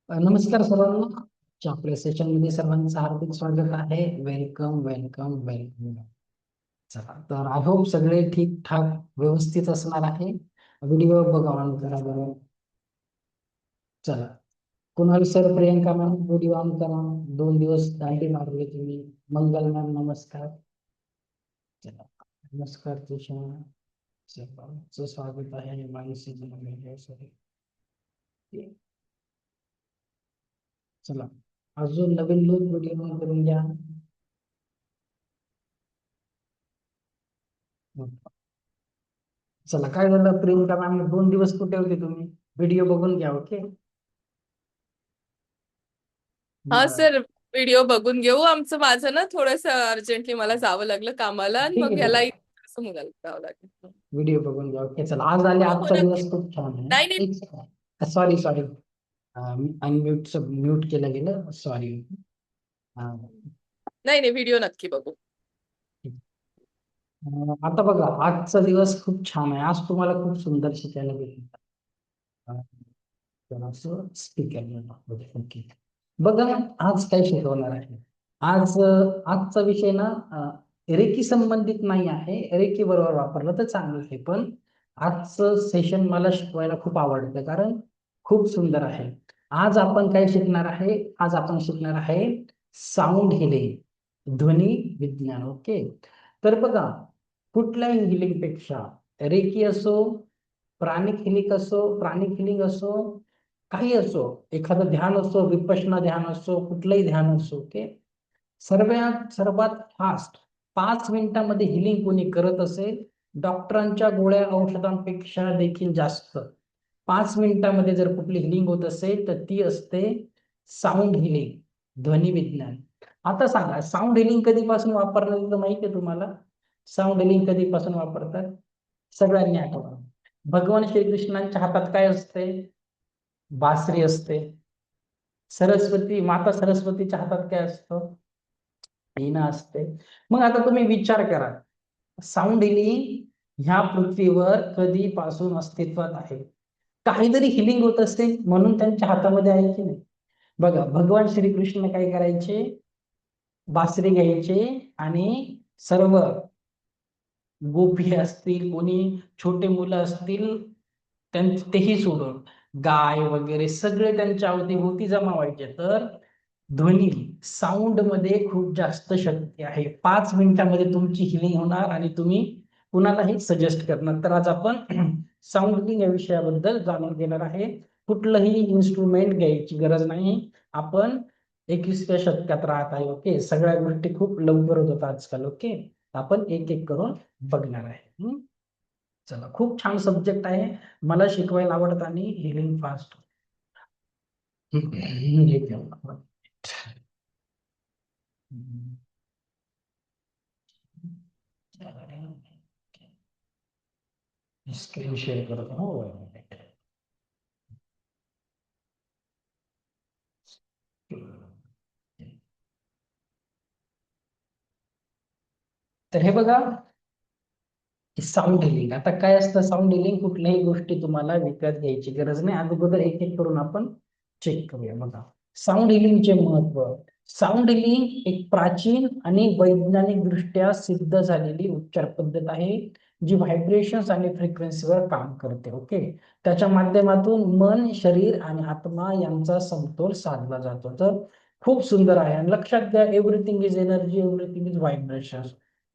नमस्कार सर्वांना. आपल्या सेशन मध्ये सर्वांचं हार्दिक स्वागत आहे. Welcome welcome welcome. चला तर आय होप सगळे ठीक ठाक व्यवस्थित असणार आहे. व्हिडिओ बघा, ऑन करा बरं. चला, Kunal sir, Priyanka ma'am, video on करा. 2 दिवस दांडी मारले तुम्ही. मंगल मॅम नमस्कार. चला, नमस्कार तुषार. सर्वांचं स्वागत आहे मानसी जी. चला, अजून नवीन लोक व्हिडिओ ऑन करून घ्या. चला, काय झालं प्रियंका मॅम, 2 दिवस कुठे होते तुम्ही? व्हिडिओ बघून घ्या. ओके. हा सर, व्हिडिओ बघून घेऊ. माझं ना थोडस अर्जंटली मला जावं लागलं कामाला आणि ठीक मग आहे, ठीक यालाही आहे. थोडंसं मुलाला जावं लागलं. व्हिडिओ बघून घ्या. ओके, चला, आज आले. हो हो, आजचा नक्की. दिवस खूप छान नाही नाही. आहे. एक सॉरी सॉरी, अनम्यूट म्यूट केलं गेलं, सॉरी. नाही नाही, व्हिडिओ नक्की बघू. आता बघा, आजचा दिवस खूप छान आहे. आज तुम्हाला खूप सुंदर शिकायला भेटेल. Speaker okay. बघा, आज काय शिकवणार आहे. आजचा विषय ना रेकी संबंधित नाही आहे. रेकी बरोबर वापरलं तर चांगलं आहे, पण आजचं सेशन मला शिकवायला खूप आवडतं, कारण खूप सुंदर आहे. आज आपण काय शिकणार आहे? आज आपण शिकणार आहे साऊंड हिलिंग, ध्वनी विज्ञान. ओके. तर बघा, कुठल्याही हिलिंग पेक्षा रेकी असो, प्राणिक हिलिंग असो, काही असो, एखादं ध्यान असो, विपश्यना ध्यान असो, कुठलंही ध्यान असो, ओके, सर्वात सर्वात फास्ट 5 मिनिटांमध्ये हिलिंग कोणी करत असेल, डॉक्टरांच्या गोळ्या औषधांपेक्षा देखील जास्त 5 मिनिटांमध्ये जर कुठली हिलिंग होत असेल तर ती असते साऊंड हिलिंग, ध्वनी विज्ञान. आता सांगा, साऊंड हिलिंग कधीपासून वापरण्यात येतं माहिती आहे तुम्हाला? साऊंड हिलिंग कधीपासून वापरतात? सगळ्यांनी आठवा. भगवान श्रीकृष्णांच्या हातात काय असते? बासरी असते. माता सरस्वतीच्या हातात काय असतं? वीणा असते. मग आता तुम्ही विचार करा, साऊंड हिलिंग ह्या पृथ्वीवर कधीपासून अस्तित्वात आहे. काहीतरी हिलिंग होत असेल म्हणून त्यांच्या हातामध्ये आहे की नाही? बघा, भगवान श्रीकृष्ण काय करायचे? बासरी घ्यायचे आणि सर्व गोपी असतील, कोणी छोटे मुलं असतील, तेही सोडून गाय वगैरे सगळे त्यांच्या अवतीभोवती जमा व्हायचे. तर ध्वनी साऊंड मध्ये खूप जास्त शक्ती आहे. 5 मिनिटांमध्ये तुमची हिलिंग होणार आणि तुम्ही कुणालाही सजेस्ट करणार. तर आज आपण साऊंड हिलिंग या विषयाबद्दल जाणून घेणार आहे. कुठलंही इन्स्ट्रुमेंट घ्यायची गरज नाही. आपण 21व्या शतकात राहत आहे. ओके, सगळ्या गोष्टी खूप लवकर होत आजकाल. ओके, आपण एक एक करून बघणार आहे. चला, खूप छान सब्जेक्ट आहे. मला शिकवायला आवडत आणि हिलिंग फास्ट. स्क्रीन शेअर करतो. हो, तर हे बघा, साऊंड हिलिंग. आता काय असतं साऊंड हिलिंग? कुठल्याही गोष्टी तुम्हाला विकत घ्यायची गरज नाही. अगोदर एक एक करून आपण चेक करूया. बघा, साऊंड हिलिंगचे महत्व. साऊंड हिलिंग एक प्राचीन आणि वैज्ञानिक दृष्ट्या सिद्ध झालेली उपचार पद्धत आहे, जी व्हायब्रेशन्स आणि फ्रिक्वेन्सीवर काम करते. ओके, त्याच्या माध्यमातून मन, शरीर आणि आत्मा यांचा समतोल साधला जातो. तर खूप सुंदर आहे. आणि लक्षात घ्या, everything is energy, everything is vibration.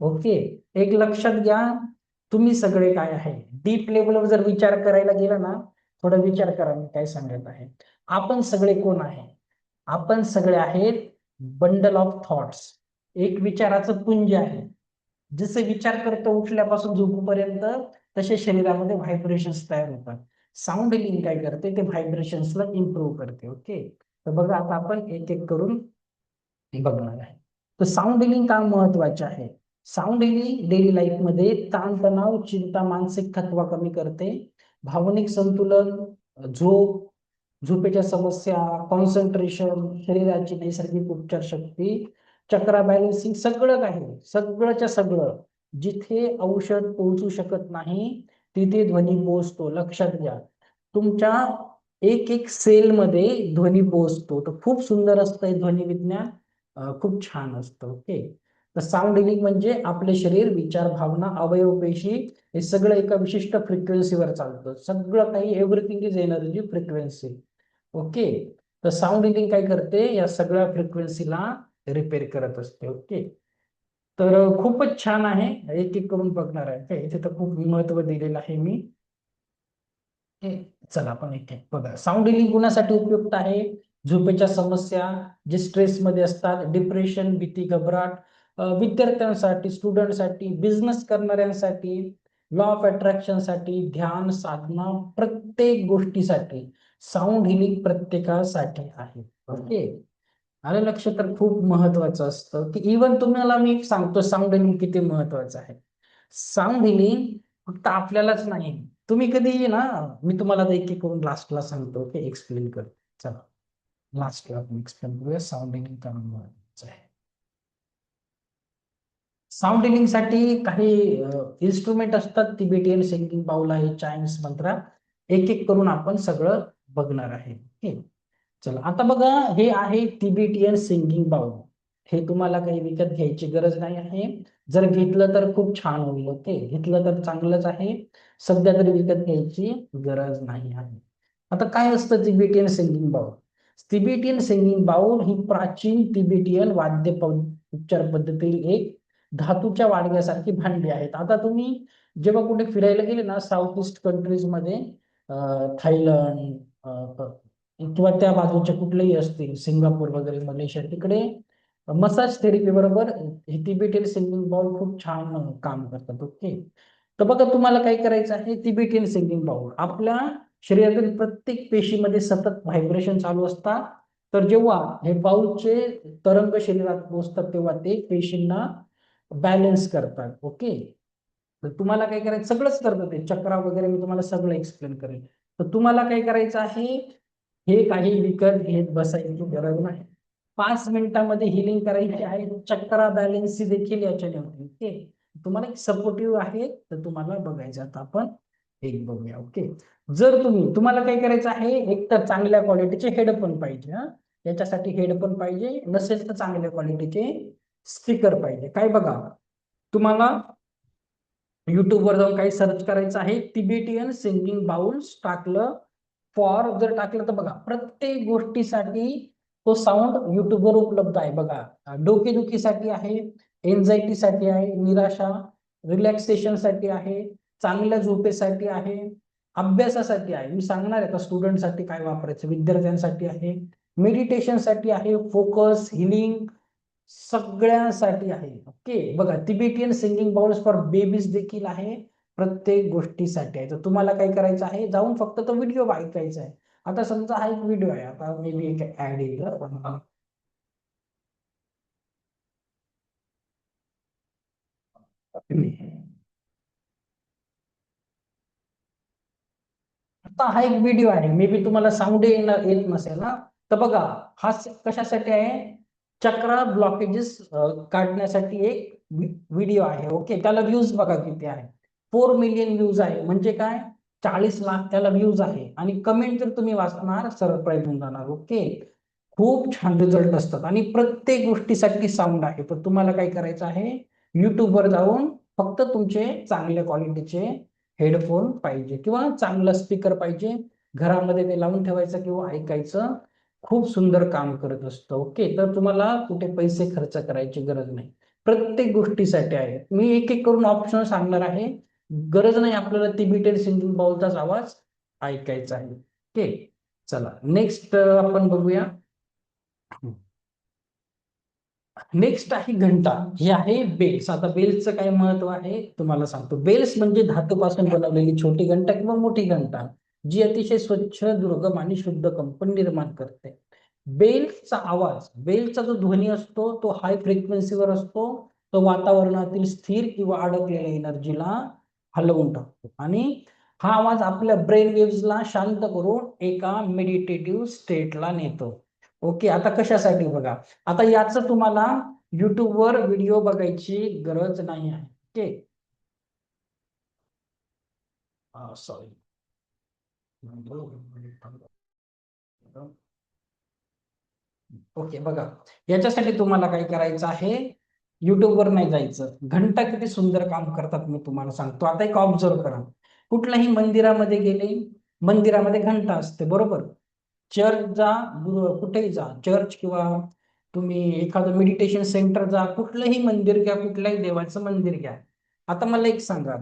Okay, एक लक्षात घ्या, तुम्ही सगळे काय आहे, डीप लेवलवर जर विचार करायला गेला ना, थोडा विचार करा मी काय सांगत आहे. आपण सगळे कोण आहे? आपण सगळे आहेत बंडल ऑफ थॉट्स. एक विचाराचं पुंज आहे. जसे विचार करतो उठल्यापासून झोपूपर्यंत, तसे शरीरामध्ये व्हायब्रेशन्स तयार होतात. साऊंड हिलिंग काय करते? ते व्हायब्रेशन्सला इम्प्रूव्ह करते. ओके, तर बघा, आता आपण एक एक करून बघणार आहे. तर साऊंड हिलिंग का महत्वाचे आहे? साऊंड हिलिंग डेली लाईफ मध्ये ताणतणाव, चिंता, मानसिक थकवा कमी करते. भावनिक संतुलन, झोप, झोपेच्या समस्या, कॉन्सन्ट्रेशन, शरीराची नैसर्गिक उपचार शक्ती, चक्रा बॅलन्सिंग, सगळं काही, सगळंच्या सगळं. जिथे औषध पोहोचू शकत नाही तिथे ध्वनी पोहोचतो. लक्षात घ्या, तुमच्या एक एक सेल मध्ये ध्वनी पोहोचतो. तर खूप सुंदर असतं हे ध्वनी विज्ञान, खूप छान असतं. ओके. तर साऊंड हिलिंग म्हणजे आपले शरीर, विचार, भावना, अवयव, पेशी हे सगळं एका विशिष्ट फ्रिक्वेन्सीवर चालतं. सगळं काही, everything is energy frequency. Okay. तर साऊंड हिलिंग काय करते, या सगळ्या फ्रिक्वेन्सीला रिपेअर करत असते. ओके. तर खूपच छान आहे. एक एक करून बघणार आहे. Okay? इथे तर खूप महत्व दिलेलं आहे मी. हे, चला आपण एक एक बघा. साऊंड हिलिंग कुणासाठी उपयुक्त आहे? झोपेच्या समस्या, जे स्ट्रेसमध्ये असतात, डिप्रेशन, भीती, घबराट, विद्यार्थ्यांसाठी, स्टुडंटसाठी, बिझनेस करणाऱ्यांसाठी, लॉ ऑफ अट्रॅक्शन साठी, ध्यान, साधना, प्रत्येक गोष्टीसाठी साऊंड हिलिंग प्रत्येकासाठी आहे. ओके. आलं लक्ष. तर खूप महत्वाचं असतं की इव्हन तुम्हाला मी एक सांगतो साऊंड हिलिंग किती महत्वाचं आहे. साऊंड हिलिंग फक्त आपल्यालाच नाही. तुम्ही कधी ना, मी तुम्हाला आता एक एक करून लास्टला सांगतो. ओके, एक्सप्लेन कर. चला लास्टला आपण एक्सप्लेन करूया साऊंड हिलिंग का महत्वाचं आहे. साऊंड हिलिंग साठी काही इन्स्ट्रुमेंट असतात. तिबेटियन सिंगिंग बाउल आहे, चाइम्स, मंत्रा, एक एक करून आपण सगळं बघणार आहे. ओके. चला आता बघा, हे आहे तिबेटियन सिंगिंग बाउल. हे तुम्हाला काही विकत घ्यायची गरज नाही आहे. जर घेतलं तर खूप छान होईल. ओके, घेतलं तर चांगलंच आहे. सध्या तरी विकत घ्यायची गरज नाही आहे. आता काय असतं Tibetan singing bowl? Tibetan singing bowl ही प्राचीन तिबेटियन उपचार पद्धतीतील एक धातूच्या वाडग्यासारखी भांडी आहेत. आता तुम्ही जेव्हा कुठे फिरायला गेले ना, साऊथ ईस्ट कंट्रीज मध्ये, थायलंड, किंवा त्या बाजूचे कुठलेही असतील, सिंगापूर वगैरे, मलेशिया, तिकडे मसाज थेरपी बरोबर हे तिबेटियन सिंगिंग बाउल खूप छान काम करतात. ओके. तर बघा, तुम्हाला काय करायचं आहे, तिबेटियन सिंगिंग बाउल आपल्या शरीरातील प्रत्येक पेशीमध्ये सतत व्हायब्रेशन चालू असतात. तर जेव्हा हे बाउलचे तरंग शरीरात पोहोचतात तेव्हा ते पेशींना बॅलन्स करतात. ओके. तर तुम्हाला काय करायचं, सगळंच करतं ते, चक्रा वगैरे मी तुम्हाला सगळं एक्सप्लेन करेन. तर तुम्हाला काय करायचं आहे, हे काही विकत घेत बसायची गरज नाही. 5 मिनिटांमध्ये हिलिंग करायची आहे. चक्रा बॅलन्स देखील याच्याने होते. ओके. तुम्हाला एक सपोर्टिव्ह आहे, तर तुम्हाला बघायचं. आता आपण एक बघूया. ओके. जर तुम्हाला काय करायचं आहे, एक तर चांगल्या क्वालिटीचे हेडफोन पाहिजे. हा, याच्यासाठी हेडफोन पाहिजे. नसेल तर चांगल्या क्वालिटीचे स्पीकर पाहिजे. काय बघा, तुम्हाला युट्यूबवर जाऊन काही सर्च करायचं आहे, तिबेटियन सिंगिंग बाउल्स टाकलं, फॉर जर टाकलं तर बघा, प्रत्येक गोष्टीसाठी तो साऊंड युट्यूबवर उपलब्ध आहे. बघा, डोकेदुखीसाठी आहे, एन्झायटीसाठी आहे, निराशा, रिलॅक्सेशन साठी आहे, चांगल्या झोपेसाठी आहे, अभ्यासासाठी आहे. मी सांगणार आहे का स्टुडंटसाठी काय वापरायचं, विद्यार्थ्यांसाठी आहे, मेडिटेशन साठी आहे, फोकस, हिलिंग, सगळ्यांसाठी आहे. ओके. बघा, Tibetan singing bowls for babies देखील आहे. प्रत्येक गोष्टीसाठी आहे. तर तुम्हाला काय करायचं आहे, जाऊन फक्त तो व्हिडिओ ऐकायचा आहे. आता समजा हा एक व्हिडिओ आहे, आता मे बी एक ऍड येईल. आता हा एक व्हिडिओ आहे, मे बी तुम्हाला साऊंड येत नसेल ना. तर बघा, हा कशासाठी आहे, चक्रा ब्लॉकेजेस काढण्यासाठी एक व्हिडिओ आहे. ओके. त्याला व्ह्यूज बघा किती आहे, 4 मिलियन व्ह्यूज आहे. म्हणजे काय, 40 लाख त्याला व्ह्यूज आहे. आणि कमेंट जर तुम्ही वाचणार, सरप्राईज होऊन जाणार. ओके. खूप छान रिझल्ट असतात आणि प्रत्येक गोष्टीसाठी साऊंड आहे. तर तुम्हाला काय करायचं आहे, युट्यूबवर जाऊन फक्त तुमचे चांगल्या क्वालिटीचे हेडफोन पाहिजे किंवा चांगला स्पीकर पाहिजे. घरामध्ये ते लावून ठेवायचं किंवा ऐकायचं. खूप सुंदर काम करत असतं. ओके. तर तुम्हाला कुठे पैसे खर्च करायची गरज नाही. प्रत्येक गोष्टीसाठी आहे. मी एक एक करून ऑप्शन सांगणार आहे. गरज नाही आपल्याला तिबेटियन सिंगिंग बाउलचाच आवाज ऐकायचा आहे. ओके. चला नेक्स्ट आपण बघूया. नेक्स्ट आहे घंटा. हे आहे बेल्स. आता बेल्सचं काय महत्व आहे तुम्हाला सांगतो. बेल्स म्हणजे धातूपासून बनवलेली छोटी घंटा किंवा मोठी घंटा, जी अतिशय स्वच्छ, दुर्गम आणि शुद्ध कंपन निर्माण करते. बेल्सचा आवाज, बेलचा जो ध्वनी असतो तो हाय फ्रिक्वेन्सीवर असतो. तो वातावरणातील स्थिर किंवा अडकलेल्या एनर्जीला हलवून टाकतो आणि हा आवाज आपल्या ब्रेन वेव्हजला शांत करून एका मेडिटेटिव्ह स्टेटला नेतो. ओके. आता कशासाठी बघा, आता याच तुम्हाला युट्यूबवर व्हिडिओ बघायची गरज नाही आहे. ओके. सॉरी. ओके, बघा याच्यासाठी तुम्हाला काय करायचं आहे, युट्यूबवर नाही जायचं. घंटा किती सुंदर काम करतात मी तुम्हाला सांगतो. आता एक ऑब्झर्व करा, कुठल्याही मंदिरामध्ये गेले, मंदिरामध्ये घंटा असते बरोबर. चर्च जा, कुठेही जा, चर्च किंवा तुम्ही एखादं मेडिटेशन सेंटर जा, कुठलंही मंदिर घ्या, कुठल्याही देवाचं मंदिर घ्या. आता मला एक सांगा,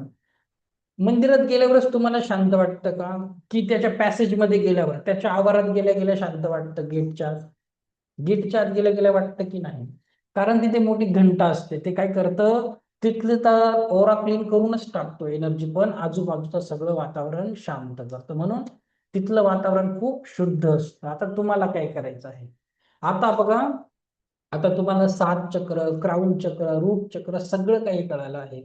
मंदिरात गेल्यावरच तुम्हाला शांत वाटतं का, की त्याच्या पॅसेज मध्ये गेल्यावर, त्याच्या आवारात गेल्या गेल्या शांत वाटतं, गेटच्या आत गेल्या गेल्या वाटतं की नाही? कारण तिथे मोठी घंटा असते. ते काय करतं, तिथलं तर ओरा क्लीन करूनच टाकतो एनर्जी, पण आजूबाजूचं सगळं वातावरण शांत करतं, म्हणून तिथलं वातावरण खूप शुद्ध असतं. आता तुम्हाला काय करायचं आहे, आता बघा, आता तुम्हाला 7 चक्र, क्राऊन चक्र, रूट चक्र सगळं काही कळालं आहे.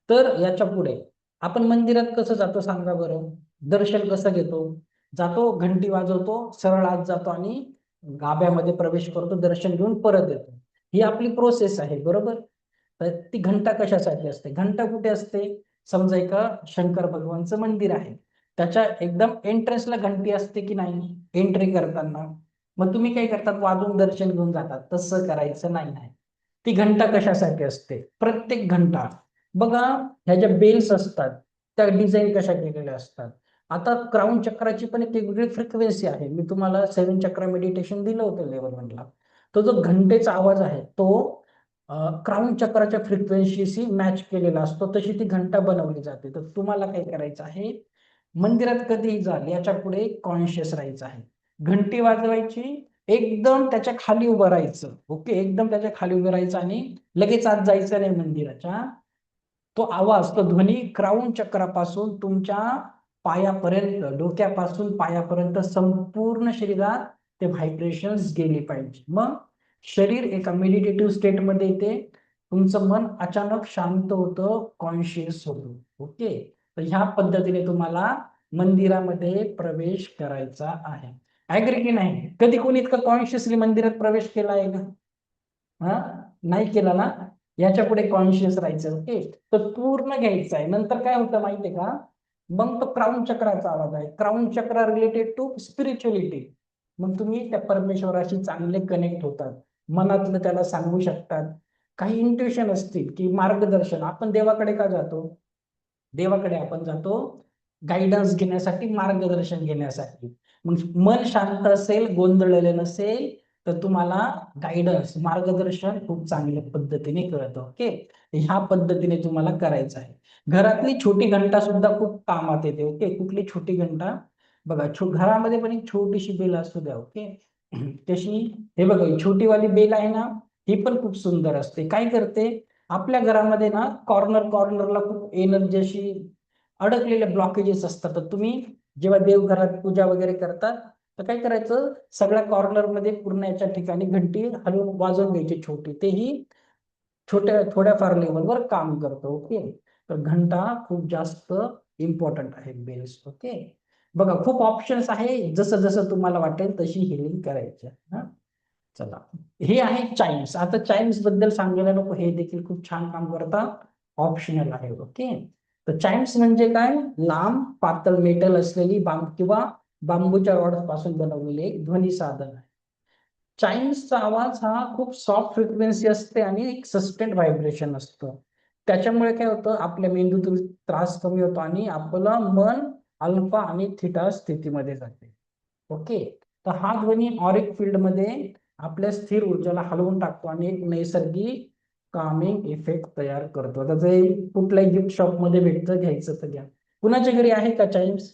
तर याच्या पुढे आपण मंदिरात कसं जातो सांगा बरं, दर्शन कसं घेतो? जातो, घंटी वाजवतो, सरळ आत जातो आणि गाभ्यामध्ये प्रवेश करतो, दर्शन घेऊन परत येतो. ही आपली प्रोसेस आहे बरोबर. तर ती घंटा कशासाठी असते? घंटा कुठे असते? समजा एका शंकर भगवानचं मंदिर आहे, त्याच्या एकदम एंट्रन्सला घंटी असते की नाही, एंट्री करताना. मग तुम्ही काय करतात, वाजून दर्शन घेऊन जातात? तसं करायचं नाही. ती घंटा कशासाठी असते? प्रत्येक घंटा बघा, ह्या ज्या बेल्स असतात त्या डिझाईन कशा केलेल्या असतात. आता क्राऊन चक्राची पण एक वेगळी फ्रिक्वेन्सी आहे. मी तुम्हाला 7 चक्र मेडिटेशन दिलं होतं लेवल 1ला. तो जो घंटेचा आवाज आहे तो क्राऊन चक्राच्या फ्रिक्वेन्सीशी मॅच केलेला असतो, तशी ती घंटा बनवली जाते. तर तुम्हाला काय करायचं आहे, मंदिरात कधीही जाल याच्या पुढे कॉन्शियस राहायचं आहे. घंटी वाजवायची, एकदम त्याच्या खाली उभं राहायचं. ओके, एकदम त्याच्या खाली उभं राहायचं आणि लगेच आत जायचं नाही मंदिराच्या. तो आवाज, तो ध्वनी क्राऊन चक्रापासून तुमच्या पायापर्यंत, डोक्यापासून पायापर्यंत संपूर्ण शरीरात ते व्हायब्रेशन्स गेले पाहिजे. मग शरीर एका मेडिटेटिव्ह स्टेटमध्ये येते, तुमचं मन अचानक शांत होतं, कॉन्शियस होतं. ओके, तर ह्या पद्धतीने तुम्हाला मंदिरामध्ये प्रवेश करायचा आहे. ऍग्री की नाही? कधी कोणी इतकं कॉन्शियसली मंदिरात प्रवेश केला आहे का? हा, नाही केला ना. याच्या पुढे कॉन्शियस राहायचं. ओके, तर पूर्ण घ्यायचं आहे. नंतर काय होतं माहितीये का, मग तो क्राऊन चक्राचा आवाज आहे. क्राऊन चक्र रिलेटेड टू स्पिरिच्युअलिटी. मग तुम्ही त्या परमेश्वराशी चांगले कनेक्ट होतात, मनातलं त्याला सांगू शकतात. काही इंट्युशन असतील की मार्गदर्शन. आपण देवाकडे का जातो? देवाकडे आपण जातो गाईडन्स घेण्यासाठी, मार्गदर्शन घेण्यासाठी. मग मन शांत असेल, गोंधळलेलं नसेल, तर तुम्हाला गाईडन्स, मार्गदर्शन खूप चांगल्या पद्धतीने कळतं. ओके, ह्या पद्धतीने तुम्हाला करायचं आहे. घरातली छोटी घंटा सुद्धा खूप कामात येते. ओके, कुठली छोटी घंटा? बघा, घरामध्ये पण एक छोटीशी बेल असू द्या. ओके, तशी हे बघा, ही छोटीवाली बेल आहे ना, ही पण खूप सुंदर असते. काय करते, आपल्या घरामध्ये ना कॉर्नर कॉर्नरला खूप एनर्जी अशी अडकलेले ब्लॉकेजेस असतात. तर तुम्ही जेव्हा देवघरात पूजा वगैरे करतात, तर काय करायचं, सगळ्या कॉर्नर मध्ये पूर्ण याच्या ठिकाणी घंटी हलवून वाजवून घ्यायची छोटी. तेही छोट्या थोड्याफार लेवलवर काम करतो. ओके, तर घंटा खूप जास्त इम्पॉर्टंट आहे, बेल्स. ओके, बघा खूप ऑप्शन्स आहे, जसं जसं तुम्हाला वाटेल तशी हिलिंग करायची. हा, चला, हे आहे चाइम्स. आता चाइम्स बद्दल सांगायला नको, हे देखील खूप छान काम करतात, ऑप्शनल आहे. ओके, तर चाइम्स म्हणजे काय, लांब पातळ मेटल असलेली किंवा बांबूच्या रॉड पासून बनवलेले एक ध्वनी साधन आहे. चाइम्सचा आवाज हा खूप सॉफ्ट फ्रिक्वेन्सी असते आणि एक सस्टेंड व्हायब्रेशन असतं. त्याच्यामुळे काय होतं, आपल्या मेंदूतील त्रास कमी होतो आणि आपलं मन अल्फा आणि थीटा स्थितीमध्ये जाते. ओके, तर हा ध्वनी ऑरिक फील्ड मध्ये आपल्या स्थिर ऊर्जेला हलवून टाकतो आणि एक नैसर्गिक कामिंग इफेक्ट तयार करतो. आता जे कुठल्याही गिफ्ट शॉप मध्ये भेटतं, घ्यायचं तर घ्या. कुणाच्या घरी आहे का चाइम्स?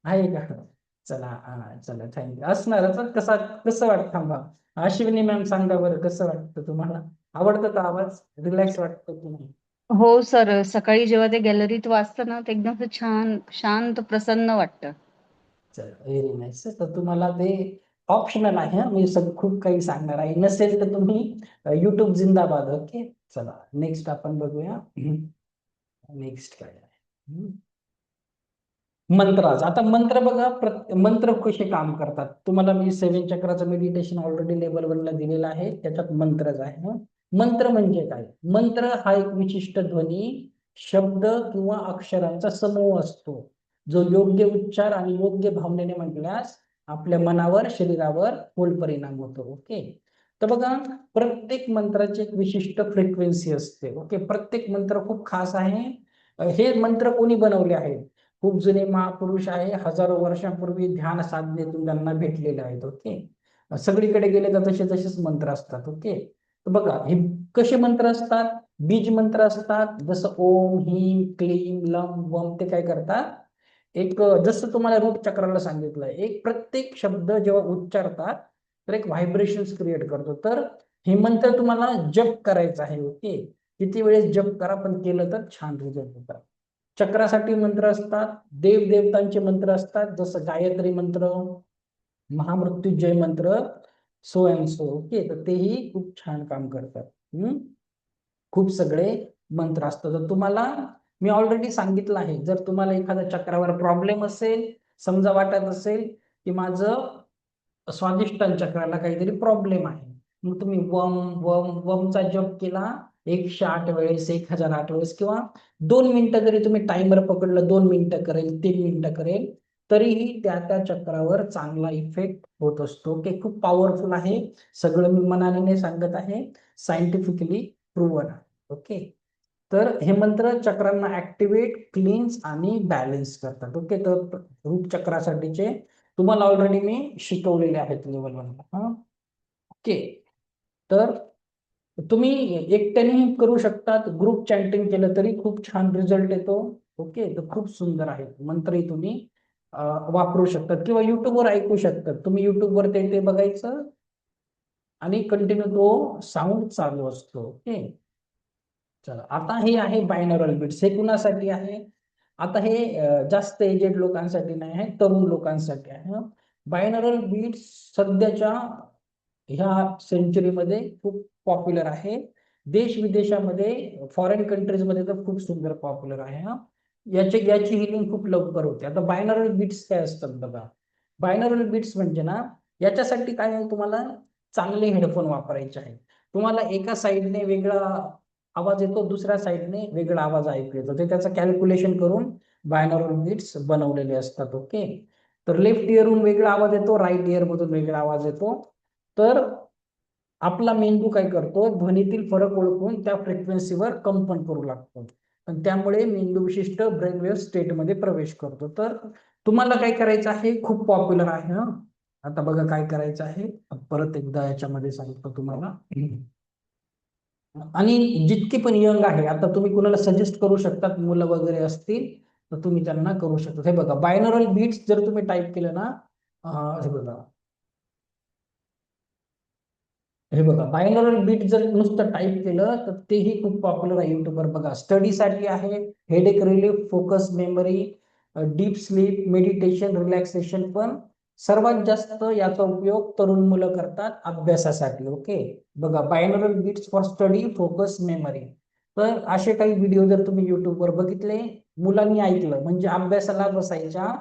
आहे का? चला, चला, थँक्यू. असणार तर कसं वाटतं, थांबा, अश्विनी मॅम सांगा बरं, कसं वाटतं तुम्हाला? आवडतं का आवाज? रिलॅक्स वाटतं की नाही? हो सर, सकाळी जेव्हा ते गॅलरीत वाचतं ना, ते एकदम असं छान शांत प्रसन्न वाटतं. चला, व्हेरी नाईस. तर तुम्हाला ते ऑप्शनल आहे. मी खूप काही सांगणार आहे, नसेल तर तुम्ही युट्यूब जिंदाबाद. ओके, चला नेक्स्ट आपण बघूया. नेक्स्ट काय आहे, मंत्राज. आता मंत्र बघा, मंत्र कसे काम करतात तुम्हाला मी 7 चक्राचं मेडिटेशन ऑलरेडी लेवल 1ला दिलेलं आहे, त्याच्यात मंत्रच आहे. मंत्र म्हणजे काय? मंत्र हा एक विशिष्ट ध्वनी, शब्द किंवा अक्षरांचा समूह असतो, जो योग्य उच्चार आणि योग्य भावनेने म्हटल्यास आपल्या मनावर शरीरावर खोल परिणाम होतो. ओके, तर बघा प्रत्येक मंत्राची एक विशिष्ट फ्रिक्वेन्सी असते. ओके, प्रत्येक मंत्र खूप खास आहे. हे मंत्र कोणी बनवले आहेत? खूप जुने महापुरुष आहे, हजारो वर्षांपूर्वी ध्यान साधनेतून त्यांना भेटलेले आहेत. ओके, सगळीकडे गेले तर तसे तसेच मंत्र असतात. ओके, तर बघा हे कसे मंत्र असतात? बीज मंत्र असतात. जसं ओम ह्रीम क्लीम लम वम, ते काय करतात, एक जसं तुम्हाला रूट चक्राला सांगितलंय, एक प्रत्येक शब्द जेव्हा उच्चारतात तर एक व्हायब्रेशन्स क्रिएट करतो. तर हे मंत्र तुम्हाला जप करायचं आहे. ओके, किती वेळेस जप करा, पण केलं तर छान रिझल्ट होतात. चक्रासाठी मंत्र असतात, देवदेवतांचे मंत्र असतात, जसं गायत्री मंत्र, महामृत्युंजय मंत्र, सो अँड सो. ओके, तर तेही खूप छान काम करतात. खूप सगळे मंत्र असतात. तर तुम्हाला मी ऑलरेडी सांगितलं आहे, जर तुम्हाला एखाद्या चक्रावर प्रॉब्लेम असेल, समजा वाटत असेल की माझं स्वादिष्टान चक्राला काहीतरी प्रॉब्लेम आहे, मग तुम्ही वम वम वमचा जप केला 108 वेळेस, 1008 वेळेस, किंवा 2 मिनिटं जरी तुम्ही टाइमर पकडलं, 2 मिनिटं करेल, 3 मिनिटं करेल, तरीही त्या त्या चक्रावर चांगला इफेक्ट होत असतो. ओके, खूप पॉवरफुल आहे. सगळं मी मनाने नाही सांगत आहे, सायंटिफिकली प्रूव्हन आहे. ओके, तर हे मंत्र चक्रांना ऍक्टिव्हेट, क्लीन्स आणि बॅलन्स करतात. ओके, तर रूट चक्रासाठीचे तुम्हाला ऑलरेडी मी शिकवलेले आहेत लेवल 1ला. ओके, तर तुम्ही एकट्यानेही करू शकतात, ग्रुप चॅन्टिंग केलं तरी खूप छान रिझल्ट येतो. ओके, तर खूप सुंदर आहे मंत्रही तुम्ही वापरू शकतात, किंवा युट्यूबवर ऐकू शकतात. तुम्ही युट्यूबवर ते बघायचं आणि कंटिन्यू तो साऊंड चालू असतो. ओके, चला आता हे आहे बायनॉरल बीट्स. हे कुणासाठी आहे? आता हे जास्त एजेड लोकांसाठी नाही आहे, तरुण लोकांसाठी आहे. बायनॉरल बीट्स सध्याच्या ह्या सेंचुरीमध्ये खूप पॉप्युलर आहे. देश विदेशामध्ये, फॉरेन कंट्रीजमध्ये तर खूप सुंदर पॉप्युलर आहे. याची हिलिंग खूप लवकर होते. आता बायनॉरल बीट्स काय असतात बघा. बायनॉरल बीट्स म्हणजे ना, याच्यासाठी काय आहे, तुम्हाला चांगले हेडफोन वापरायचे आहे. तुम्हाला एका साईडने वेगळा आवाज येतो, दुसऱ्या साईडने वेगळा आवाज ऐकू येतो. ते त्याचं कॅल्क्युलेशन करून बायनॉरल बीट्स बनवलेले असतात. ओके, तर लेफ्ट इयरहून वेगळा आवाज येतो, राईट इयर मधून वेगळा आवाज येतो. तर आपला मेंदू काय करतो, ध्वनीतील फरक ओळखून त्या फ्रिक्वेन्सीवर कंपन करू लागतो, आणि त्यामुळे मेंदू विशिष्ट ब्रेनवेव्ह स्टेटमध्ये प्रवेश करतो. तर तुम्हाला काय करायचं आहे, खूप पॉप्युलर आहे. आता बघा काय करायचं आहे, परत एकदा याच्यामध्ये सांगतो तुम्हाला. आणि जितके पण यंग आहे, आता तुम्ही कुणाला सजेस्ट करू शकतात, मुलं वगैरे असतील तर तुम्ही त्यांना करू शकता. हे बघा बायनॉरल बीट्स जर तुम्ही टाईप केलं ना, हे बघा, हे बघा बायनॉरल बीट जर नुसतं टाईप केलं तर तेही खूप पॉप्युलर आहे युट्यूबवर. बघा स्टडीसाठी आहे, headache relief, focus, memory, deep sleep, meditation, relaxation, पण सर्वात जास्त याचा उपयोग तरुण मुलं करतात अभ्यासासाठी. ओके, बघा binaural beats for study, focus, memory. तर असे काही व्हिडिओ जर तुम्ही युट्यूबवर बघितले, मुलांनी ऐकलं, म्हणजे अभ्यासाला बसायच्या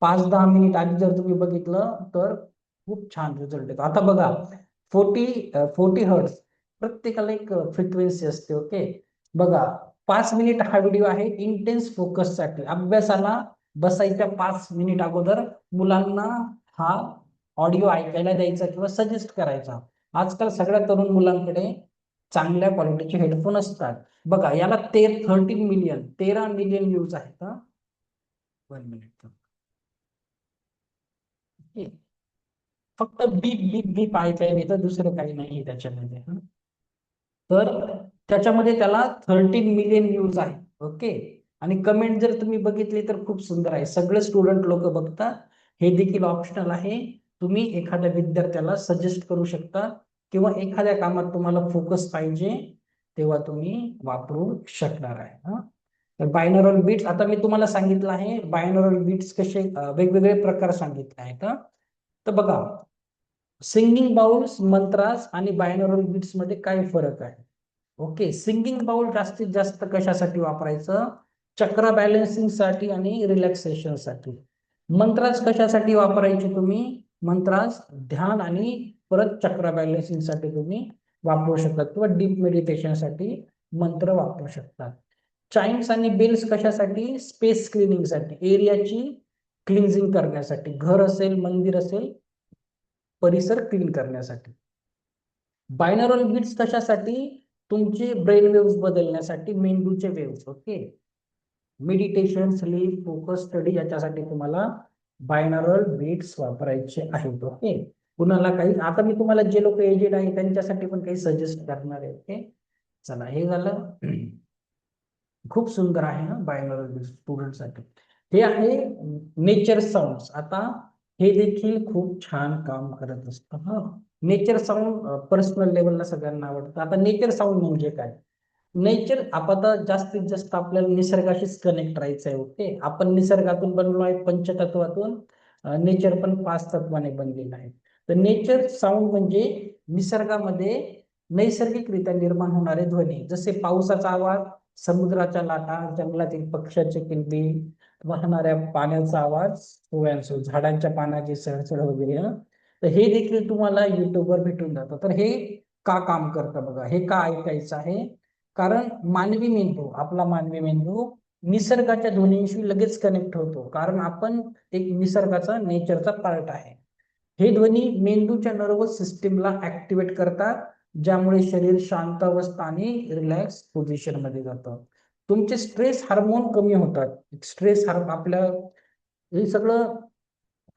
5-10 मिनिट आधी जर तुम्ही बघितलं तर खूप छान रिझल्ट येतो. आता बघा 40 हर्ट्स, प्रत्येकाला एक फ्रिक्वेन्सी असते. ओके, बघा 5 मिनिट हा व्हिडिओ आहे इंटेन्स फोकस साठी. अभ्यासाला बसायच्या 5 मिनिट अगोदर मुलांना हा ऑडिओ ऐकायला द्यायचा किंवा सजेस्ट करायचा. आजकाल सगळ्या तरुण मुलांकडे चांगल्या क्वालिटीचे हेडफोन असतात. बघा याला 13 मिलियन व्ह्यूज आहेत. 1 मिनिट, फक्त बीप बीप बीप ऐकायला येतं, दुसरं काही नाही त्याच्यामध्ये. तर त्याच्यामध्ये त्याला 13 मिलियन व्ह्यूज आहे. ओके, आणि कमेंट जर तुम्ही बघितली तर खूप सुंदर आहे, सगळे स्टुडंट लोक बघतात. हे देखील ऑप्शनल आहे, तुम्ही एखाद्या विद्यार्थ्याला सजेस्ट करू शकता, किंवा एखाद्या कामात तुम्हाला फोकस पाहिजे तेव्हा तुम्ही वापरू शकणार आहे. तर बायनॉरल बीट्स, आता मी तुम्हाला सांगितलं आहे बायनॉरल बीट्स कसे वेगवेगळे प्रकार सांगितले आहेत. तर बघा सिंगिंग बाउल्स, मंत्रास आणि बायनॉरल बीट्स मध्ये काय फरक आहे. ओके, सिंगिंग बाउल जास्तीत जास्त कशासाठी वापरायचं, चक्र बॅलन्सिंग साठी आणि रिलॅक्सेशन साठी. मंत्रास कशासाठी वापरायचे तुम्ही, मंत्रास ध्यान आणि परत चक्र बॅलन्सिंग साठी तुम्ही वापरू शकतात, किंवा डीप मेडिटेशन साठी मंत्र वापरू शकतात. चाइम्स आणि बेल्स कशासाठी, स्पेस क्लिनिंग साठी, एरियाची क्लिन्झिंग करण्यासाठी, घर असेल, मंदिर असेल, परिसर क्लीन करण्यासाठी. बायनॉरल बीट्स कशासाठी? तुमचे ब्रेन वेव्स बदलण्यासाठी, मेंदूचे waves. Okay, meditation, sleep, focus, study याच्यासाठी तुम्हाला बायनॉरल बीट्स वापरायचे आहेत. ओके, कुणाला काही, आता मी तुम्हाला जे लोक एजेड आहे त्यांच्यासाठी पण काही सजेस्ट करणार आहे. ओके, चला हे झालं. खूप सुंदर आहे ना बायनॉरल बीट्स स्टुडंटसाठी. हे आहे नेचर साऊंड. आता हे देखील खूप छान काम करत असतं. हा, नेचर साऊंड पर्सनल लेवलला सगळ्यांना आवडतं. आता नेचर साऊंड म्हणजे काय? नेचर, आपण आता जास्तीत जास्त आपल्याला निसर्गाशीच कनेक्ट राहायचं आहे. ओके, आपण निसर्गातून बनलो आहे, पंचतत्वातून. नेचर पण 5 तत्वाने बनलेलं आहे. तर नेचर साऊंड म्हणजे निसर्गामध्ये नैसर्गिकरित्या निर्माण होणारे ध्वनी, जसे पावसाचा आवाज, समुद्राच्या लाटा, जंगलातील पक्ष्याचे किलबिल, वाहणाऱ्या पाण्याचा आवाज, झाडांच्या पानाची सळसळ वगैरे. तर हे देखील तुम्हाला युट्यूबवर भेटून जातं. तर हे का काम करतं बघा, हे का ऐकायचं आहे? कारण मानवी मेंदू, आपला मानवी मेंदू निसर्गाच्या ध्वनींशी लगेच कनेक्ट होतो, कारण आपण एक निसर्गाचा, नेचरचा पार्ट आहे. हे ध्वनी मेंदूच्या नर्वस सिस्टीमला ऍक्टिव्हेट करतात, ज्यामुळे शरीर शांत अवस्था आणि रिलॅक्स पोझिशन मध्ये जातं. तुमचे स्ट्रेस हार्मोन कमी होतात. स्ट्रेस हार्मोन आपल्या, हे सगळं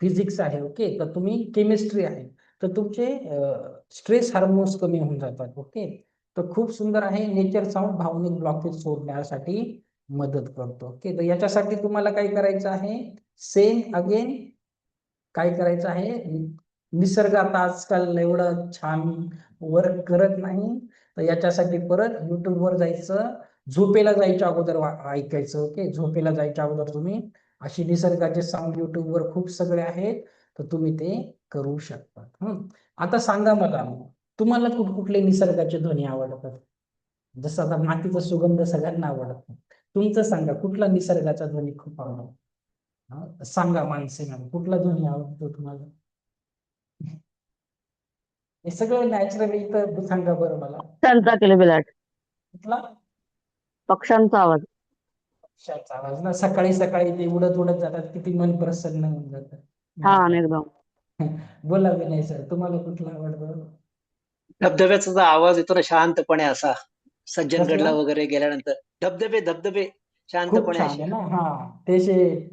फिजिक्स आहे. ओके, तर तुम्ही केमिस्ट्री आहे, तर तुमचे स्ट्रेस हार्मोन्स कमी होऊन जातात. ओके, तर खूप सुंदर आहे. नेचर साऊंड भावनिक ब्लॉकेज सोडण्यासाठी मदत करतो. ओके, तर याच्यासाठी तुम्हाला काय करायचं आहे? सेम अगेन काय करायचं आहे? निसर्ग आता आजकाल एवढं छान वर्क करत नाही, तर याच्यासाठी परत युट्यूबवर जायचं, झोपेला जायच्या अगोदर ऐकायचं. ओके, झोपेला जायच्या अगोदर तुम्ही अशी निसर्गाचे साऊंड युट्यूबवर खूप सगळे आहेत, तर तुम्ही ते करू शकता. आता सांगा मला, तुम्हाला कुठले निसर्गाचे ध्वनी आवडतात? जसं आता मातीचा सुगंध सगळ्यांना आवडतो. तुमचं सांगा, कुठला निसर्गाचा ध्वनी खूप आवडतो? सांगा मानसी मॅम, कुठला ध्वनी आवडतो तुम्हाला? हे सगळं नॅचरली तर सांगा बरं मला. पक्ष्यांचा किलबिलाट, कुठला? पक्ष्यांचा आवाज. पक्ष्याचा आवाज ना, सकाळी सकाळी ते उडत उडत जातात, किती मन प्रसन्न होऊन जातं. छान एकदम. बोला विनय सर, तुम्हाला कुठला आवडतो? धबधब्याचा जो आवाज येतो ना शांतपणे असा, सज्जनगडला कसला? वगैरे गेल्यानंतर धबधबे धबधबे खूप शांतपणे छान असे आहे ना. हा, त्याचे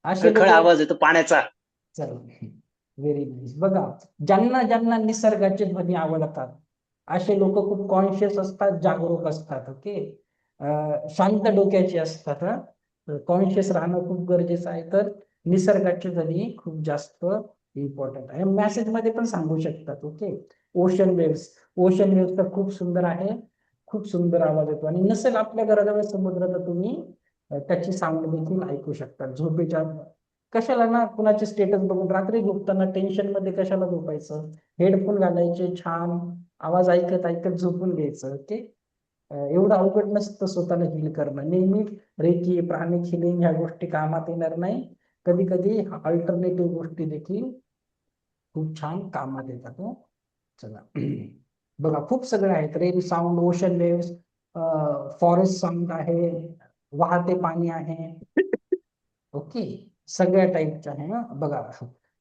असे खळखळ लोक. आवाज येतो पाण्याचा. चल, व्हेरी नाईस. बघा, ज्यांना ज्यांना निसर्गाचे ध्वनी आवडतात, असे लोक खूप कॉन्शियस असतात, जागरूक असतात. ओके, शांत डोक्याचे असतात. कॉन्शियस राहणं खूप गरजेचं आहे. तर निसर्गाचे ध्वनी खूप जास्त इम्पॉर्टंट आहे. मेसेज मध्ये पण सांगू शकतात. Okay, ocean waves, ocean waves तर खूप सुंदर आहे, खूप सुंदर आवाज येतो. आणि नसेल आपल्या घराजवळ समुद्र, तर तुम्ही त्याची साऊंड देखील ऐकू शकता झोपेच्या. कशाला ना, कुणाचे स्टेटस बघून रात्री झोपताना टेन्शन मध्ये कशाला झोपायचं? हेडफोन घालायचे, छान आवाज ऐकत ऐकत झोपून घ्यायचं. ओके, एवढं अवघड नसतं स्वतःला हील करणं. नेहमी रेकी, प्राणिक हिलिंग ह्या गोष्टी कामात येणार नाही. कधी कधी अल्टरनेटिव्ह गोष्टी देखील खूप छान कामात येतात. चला, बघा खूप सगळे आहेत. Rain sound, ocean waves, forest sound आहे, वाहते पाणी आहे. ओके, सगळ्या टाईपचे आहे ना. बघा,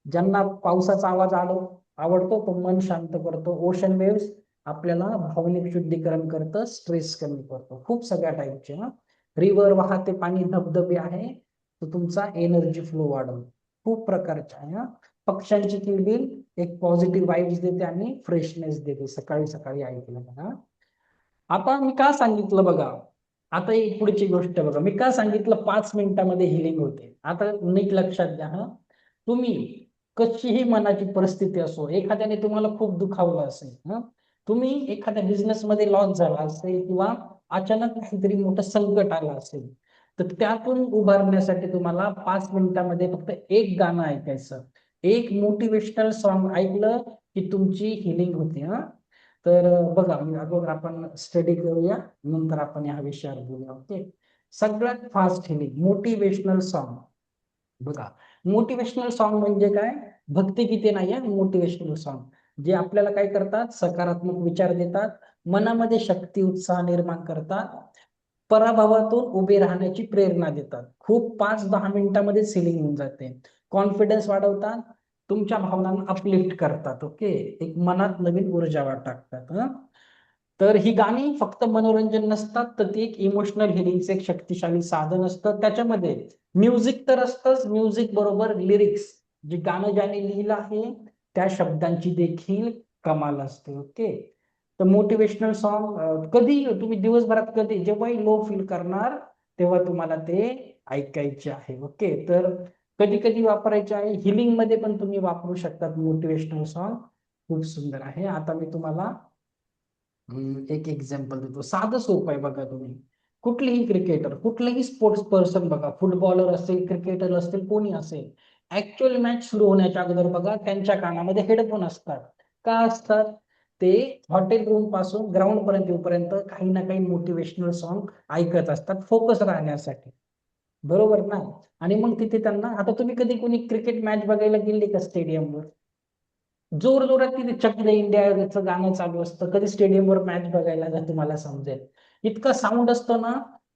ज्यांना पावसाचा आवाज आवडतो, तो मन शांत करतो. ओशन वेव्स आपल्याला भावनिक शुद्धीकरण करतं, स्ट्रेस कमी करतो. खूप सगळ्या टाईपचे ना. रिव्हर, वाहते पाणी, धबधबे आहे, तो तुमचा एनर्जी फ्लो वाढवतो. खूप प्रकारचे आहे ना. पक्ष्यांची किलबिल एक पॉझिटिव्ह वाईब्स देते आणि फ्रेशनेस देते, सकाळी सकाळी ऐकलं बघा. आता मी का सांगितलं बघा, आता एक पुढची गोष्ट बघा, मी का सांगितलं 5 मिनिटामध्ये हिलिंग होते. आता नीट लक्षात घ्या. तुम्ही कशीही मनाची परिस्थिती असो, एखाद्याने तुम्हाला खूप दुखावलं असेल, तुम्ही एखाद्या बिझनेस मध्ये लॉस झाला असेल, किंवा अचानक काहीतरी मोठं संकट आलं असेल, तर त्यातून उभारण्यासाठी तुम्हाला 5 मिनिटामध्ये फक्त एक गाणं ऐकायचं, एक मोटिवेशनल सॉन्ग ऐकलं की तुमची हिलिंग होते. तर बघा, मी अगोदर आपण स्टडी करूया, नंतर आपण या विषयावर बोलूया. ओके, सगळ्यात फास्ट हिलिंग मोटिवेशनल सॉन्ग. बघा, मोटिवेशनल सॉन्ग म्हणजे काय? भक्तिगीते नाही आहे, मोटिवेशनल सॉन्ग जे आपल्याला काय करतात, सकारात्मक विचार देतात, मनामध्ये शक्ती उत्साह निर्माण करतात, पराभवातून उभे राहण्याची प्रेरणा देतात. खूप 5-10 मिनिटांमध्ये सिलिंग होऊन जाते. कॉन्फिडन्स वाढवतात, तुमच्या भावनांना अपलिफ्ट करतात. ओके, एक मनात नवीन ऊर्जा टाकतात. तर ही गाणी फक्त मनोरंजन नसतात, तर ती एक इमोशनल हिलिंगचं एक शक्तिशाली साधन असतं. त्याच्यामध्ये म्युझिक तर असतंच, म्युझिक बरोबर लिरिक्स, जे गाणं ज्याने लिहिलं आहे त्या शब्दांची देखील कमाल असते. ओके, तर मोटिवेशनल सॉन्ग कधी तुम्ही दिवसभरात कधी जेव्हाही लो फील करणार तेव्हा तुम्हाला ते ऐकायचे आहे. ओके, तर कधी कधी वापरायचे आहे, हिलिंग मध्ये पण तुम्ही वापरू शकतात मोटिवेशनल सॉन्ग. खूप सुंदर आहे. आता मी तुम्हाला एक एक्झाम्पल देतो, साधं सोपं आहे बघा. तुम्ही कुठलेही क्रिकेटर, कुठलेही स्पोर्ट्स पर्सन बघा, फुटबॉलर असेल, क्रिकेटर असतील, कोणी असेल, ऍक्च्युअल मॅच सुरू होण्याच्या अगोदर बघा त्यांच्या कानामध्ये हेडफोन असतात. का असतात? ते हॉटेल रूम पासून ग्राउंड पर्यंत येऊपर्यंत काही ना काही मोटिवेशनल सॉन्ग ऐकत असतात, फोकस राहण्यासाठी. बरोबर ना? आणि मग तिथे त्यांना, आता तुम्ही कधी कोणी क्रिकेट मॅच बघायला गेले का स्टेडियमवर? जोर जोरात तिथे चक दे इंडियाचं गाणं चालू असतं. कधी स्टेडियमवर मॅच बघायला जा, तुम्हाला समजेल. इतका साऊंड असतो ना,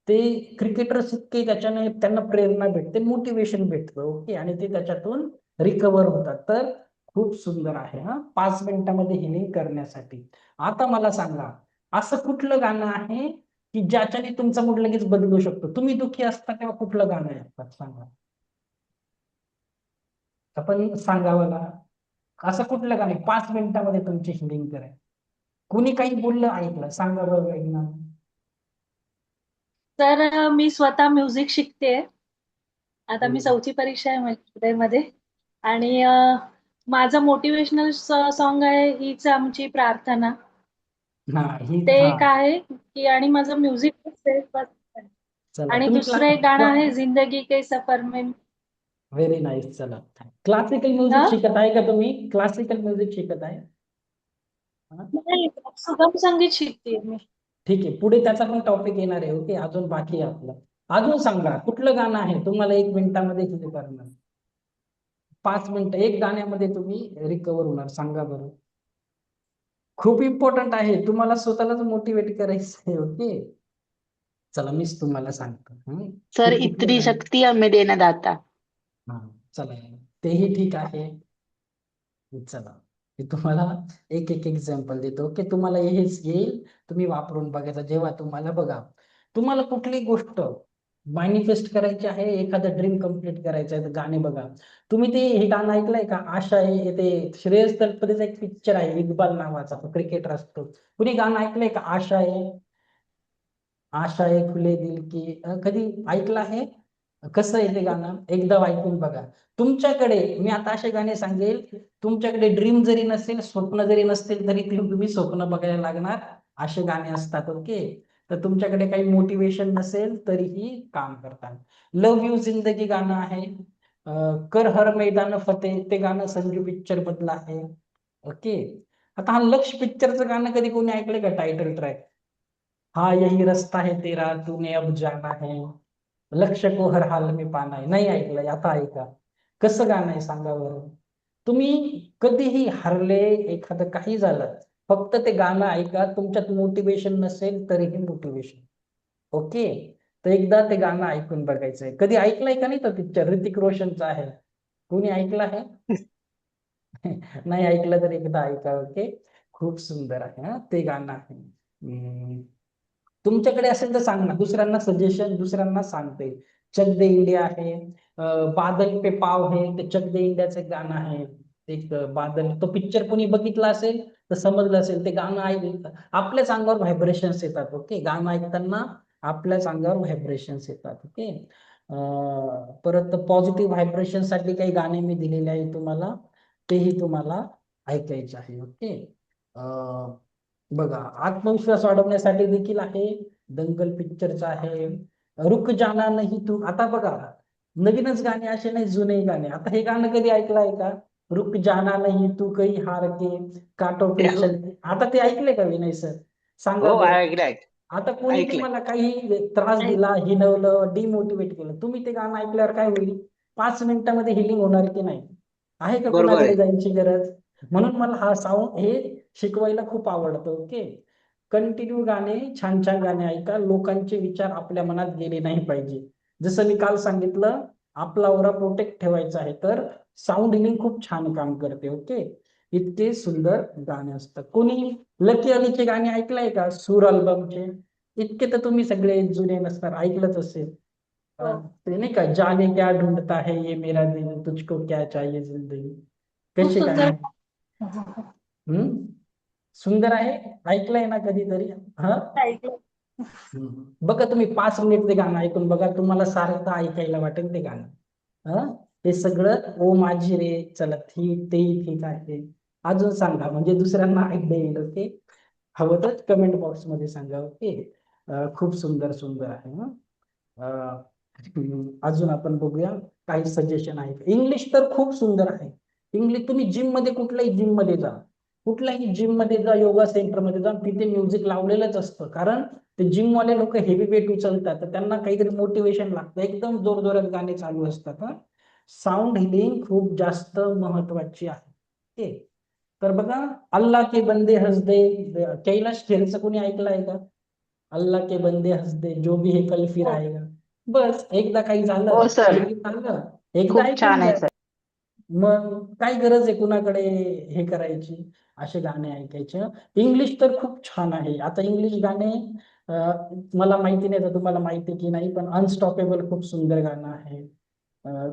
ते क्रिकेटर्स इतके त्याच्याने त्यांना प्रेरणा भेटते, मोटिवेशन भेटतं. ओके, आणि ते त्याच्यातून रिकवर होतात. तर खूप सुंदर आहे हा 5 मिनिटांमध्ये हिलिंग करण्यासाठी. आता मला सांगा, असं कुठलं गाणं आहे की ज्याच्याने तुमचा मूड लगेच बदलू शकतो? तुम्ही दुःखी असता तेव्हा कुठलं गाणं ऐकतात सांगा? आपण सांगा मला, असं कुठलं गाणं 5 मिनिटांमध्ये तुमची हिलिंग करेल? कुणी काही बोललं ऐकलं, सांगा बरं एकदा. तर मी स्वतः म्युझिक शिकते. आता मी हम्म. 4थी परीक्षा आहे माझी मध्ये. आणि माझं मोटिवेशनल सॉन्ग आहे हीच आमची प्रार्थना. हा, ही ते हा. एक आहे की, आणि माझं म्युझिक चला आणि तुम्ही दुसरं एक गाणं आहे जिंदगी के सफर में. Very nice. चला, क्लासिकल म्युझिक हा? शिकत आहे का तुम्ही? क्लासिकल म्युझिक शिकत आहे? हा? नाही, सुगम संगीत शिकते मी. ठीक आहे, पुढे त्याचा पण टॉपिक येणार आहे. ओके, अजून बाकी आहे आपलं. अजून सांगा कुठलं गाणं आहे तुम्हाला 1 मिनिटामध्ये हिल करणार? 5 मिनिटं एक गाण्यामध्ये तुम्ही रिकवर होणार, सांगा बरं. खूप इम्पॉर्टंट आहे, तुम्हाला स्वतःलाच मोटिवेट करायचं आहे. ओके, चला मीच तुम्हाला सांगतो. सर, हे कुठलं इतनी गाणं? शक्ती हमें देना दाता. हा, चला, तेही ठीक आहे. चला, मी तुम्हाला एक एक एक्झाम्पल देतो की तुम्हाला हेच येईल, तुम्ही वापरून बघायचं. जेव्हा तुम्हाला बघा, तुम्हाला कुठली गोष्ट मॅनिफेस्ट करायची आहे, एखादं ड्रीम कम्प्लीट करायचं आहे, तर गाणे बघा. तुम्ही ते हे गाणं ऐकलंय का? आशा आहे, ते श्रेयस तळपदेचा एक पिक्चर आहे इक्बाल नावाचा, तो क्रिकेटर असतो. कुणी गाणं ऐकलंय का? आशा आहे, आशा आहे खुले दिल की, कधी ऐकलं आहे? कसं आहे ते गाणं? एकदा ऐकून बघा. तुमच्याकडे मी आता असे गाणे सांगेल, तुमच्याकडे ड्रीम जरी नसेल, स्वप्न जरी नसतील, तरी तुम्ही स्वप्न बघायला लागणार, असे गाणे असतात. ओके, तर तुमच्याकडे काही मोटिवेशन नसेल तरीही काम करतात. लव्ह यू जिंदगी गाणं आहे. कर हर मैदान फतेह, ते गाणं संजू पिक्चर मधलं आहे. ओके, आता हा लक्ष पिक्चरचं गाणं कधी कोणी ऐकलंय का? टायटल ट्रॅक, हा यही रस्ता है तेरा तूने अब जाना है, लक्ष्य को हर हाल में पाना है. नाही ऐकलंय? आता ऐका. कसं गाणं आहे सांगा बरं. तुम्ही कधीही हरले, एखादं काही झालं, फक्त ते गाणं ऐका. तुमच्यात मोटिवेशन नसेल तरीही मोटिवेशन. ओके, तर एकदा ते गाणं ऐकून बघायचंय. कधी ऐकलंय का? नाही, तो पिक्चर ऋतिक रोशनचा आहे. कोणी ऐकलं आहे? नाही ऐकलं तर एकदा ऐका. ओके, खूप सुंदर आहे. हा, ते गाणं आहे. तुमच्याकडे असेल तर सांग ना, दुसऱ्यांना सजेशन, दुसऱ्यांना सांगते. चक दे इंडिया आहे, बादल पे पाव है, ते चक दे इंडियाचं एक गाणं आहे. एक बादल, तो पिक्चर कोणी बघितला असेल तर समजलं असेल. ते गाणं ऐक, आपल्याच अंगावर व्हायब्रेशन्स येतात. ओके, गाणं ऐकताना आपल्याच अंगावर व्हायब्रेशन्स येतात. ओके, परत पॉझिटिव्ह व्हायब्रेशन साठी काही गाणे मी दिलेले आहे तुम्हाला, तेही तुम्हाला ऐकायचे आहे. ओके, बघा, आत्मविश्वास वाढवण्यासाठी देखील आहे. दंगल पिक्चरचं आहे, रुक जाना नहीं तू. आता बघा, नवीनच गाणे असे नाही, जुने गाणे. आता हे गाणं कधी ऐकलं आहे का? रुक जाना नहीं तू कहीं हार के, कांटों पे हो, चल. आता ते ऐकले का विनय सर? सांगा हो, बरं. ऐकलंय. आता कोणी ऐकलंय. तुम्हाला काही त्रास दिला, हिनवलं, डिमोटिवेट केलं, तुम्ही ते गाणं ऐकल्यावर काय होईल? 5 मिनिटांमध्ये हिलिंग होणार की नाही? आहे का बरोबर कुणाकडे आहे. जायची गरज? म्हणून मला हा साऊंड हे शिकवायला खूप आवडतं. ओके, कंटिन्यू गाणे, छान छान गाणे ऐका. लोकांचे विचार आपल्या मनात गेले नाही पाहिजे. जसं मी काल सांगितलं, आपला ओरा प्रोटेक्ट ठेवायचा आहे, तर साऊंड हिलिंग खूप छान काम करते. ओके, इतके सुंदर गाणे असतात. कोणी लकी अलीचे गाणे ऐकलंय का? सूर अल्बमचे इतके तर तुम्ही सगळे जुने नसणार, ऐकलंच असेल. हो. ते नाही का, जाने क्या ढूंढता है ये मेरा दिल, तुझको क्या चाहिए जिंदगी. खूप कसे सुंदर. गाणे. हम्म, सुंदर आहे. ऐकलंय ना कधीतरी? हा. ऐकलं. बघा, तुम्ही 5 मिनिट ते गाणं ऐकून बघा, तुम्हाला सारखं ऐकायला वाटेल ते गाणं. हा, हे सगळं ओ माझी रे, चला ते ठीक आहे. अजून सांगा, म्हणजे दुसऱ्यांना ऐकता येईल. ओके, हवं तर कमेंट बॉक्स मध्ये सांगा. ओके, खूप सुंदर सुंदर आहे. अजून आपण बघूया काही सजेशन आहे. इंग्लिश तर खूप सुंदर आहे. इंग्लिश तुम्ही जिम मध्ये, कुठल्याही जिम मध्ये जा, कुठल्याही जिम मध्ये जा, योगा सेंटर मध्ये जा, तिथे म्युझिक लावलेलंच असतं. कारण ते जिम वाले लोक हेवी वेट उचलतात, तर त्यांना काहीतरी मोटिवेशन लागतं. एकदम जोरजोरात गाणे चालू असतात. साऊंड हिलिंग खूप जास्त महत्वाची आहे. ओके, तर बघा, अल्लाह के बंदे हंस दे, कैलाश खेरचं कोणी ऐकलंय का? अल्लाह के बंदे हंस दे, जो भी है कल फिर हो. आएगा. बस, एकदा काही झालं, हो सर, काही झालं, एकदा खूप छान ऐकून आहे घ्या. सर. मग काय गरज आहे कुणाकडे हे करायची, असे गाणे ऐकायचे. इंग्लिश तर खूप छान आहे. आता इंग्लिश गाणे मला माहिती नाही तर तुम्हाला माहिती की नाही, पण अनस्टॉपेबल खूप सुंदर गाणं आहे.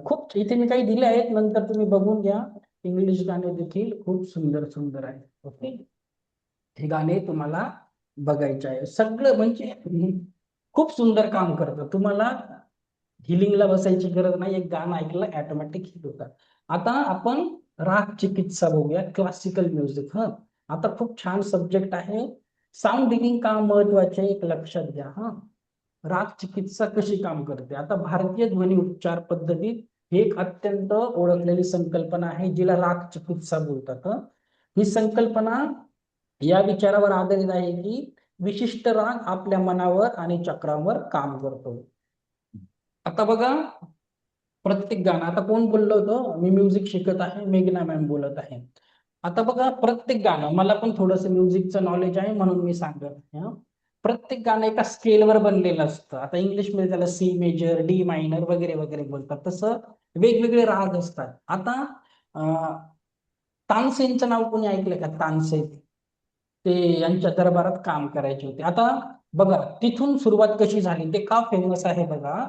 खूप इथे मी काही दिले आहेत, नंतर तुम्ही बघून घ्या. इंग्लिश गाणे देखील खूप सुंदर सुंदर आहेत. ओके, हे गाणे तुम्हाला बघायचे आहे. सगळं म्हणजे खूप सुंदर काम करतं. तुम्हाला हिलिंगला बसायची गरज नाही, एक गाणं ऐकलं ऑटोमॅटिक हिट होतात. आता आपण राग चिकित्सा बघूया, क्लासिकल म्युझिक. आता खूप छान सब्जेक्ट आहे. साऊंड हिलिंग का महत्वाचे एक लक्षात घ्या. राग चिकित्सा कशी काम करते. आता भारतीय ध्वनी उपचार पद्धतीत ही एक अत्यंत ओळखलेली संकल्पना आहे, जिला राग चिकित्सा बोलतात. ही संकल्पना या विचारावर आधारित आहे की विशिष्ट राग आपल्या मनावर आणि चक्रावर काम करतो. आता बघा, प्रत्येक गाणं, आता कोण बोललो होतं, मी म्युझिक शिकत आहे, मेघना मॅम बोलत आहे. आता बघा, प्रत्येक गाणं, मला पण थोडंसं म्युझिकचं नॉलेज आहे म्हणून मी सांगत आहे. प्रत्येक गाणं एका स्केलवर बनलेलं असतं. आता इंग्लिशमध्ये त्याला सी मेजर, डी मायनर वगैरे वगैरे बोलतात. तसं वेगवेगळे राग असतात. आता तानसेनचं नाव कोणी ऐकलं का? तानसेन, ते यांच्या दरबारात काम करायचे होते. आता बघा, तिथून सुरुवात कशी झाली, ते का फेमस आहे बघा.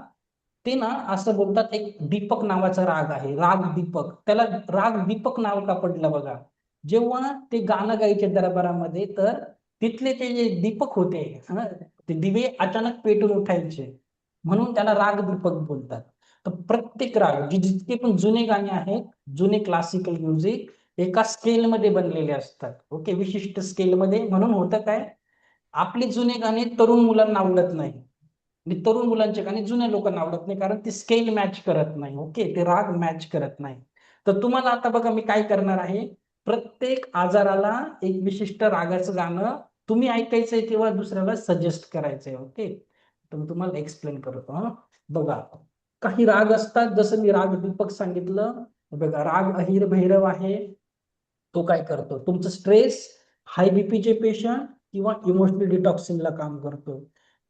ते ना असं बोलतात, एक दीपक नावाचा राग आहे, राग दीपक. त्याला राग दीपक नाव का पडलं बघा. जेव्हा ते गाणं गायचे दरबारामध्ये, तर तिथले ते जे दीपक होते, ते दिवे अचानक पेटून उठायचे, म्हणून त्याला राग दीपक बोलतात. तर प्रत्येक राग, जितके पण जुने गाणे आहेत, जुने क्लासिकल म्युझिक एका स्केलमध्ये बनलेले असतात. ओके, विशिष्ट स्केलमध्ये. म्हणून होतं काय, आपली जुने गाणे तरुण मुलांना आवडत नाही, आणि तरुण मुलांचे गाणे जुन्या लोकांना आवडत नाही, कारण ते स्केल मॅच करत नाही. ओके, ते राग मॅच करत नाही. तर तुम्हाला आता बघा, मी काय करणार आहे, प्रत्येक आजाराला एक विशिष्ट रागाचं गाणं तुम्ही ऐकायचंय किंवा दुसऱ्याला सजेस्ट करायचंय. ओके, तर मी तुम्हाला एक्सप्लेन करतो. बघा, काही राग असतात, जसं मी राग दीपक सांगितलं. बघा, राग अहिर भैरव आहे. तो काय करतो, तुमचं स्ट्रेस, हाय बीपीचे पेशंट किंवा इमोशनल डिटॉक्सिंगला काम करतो.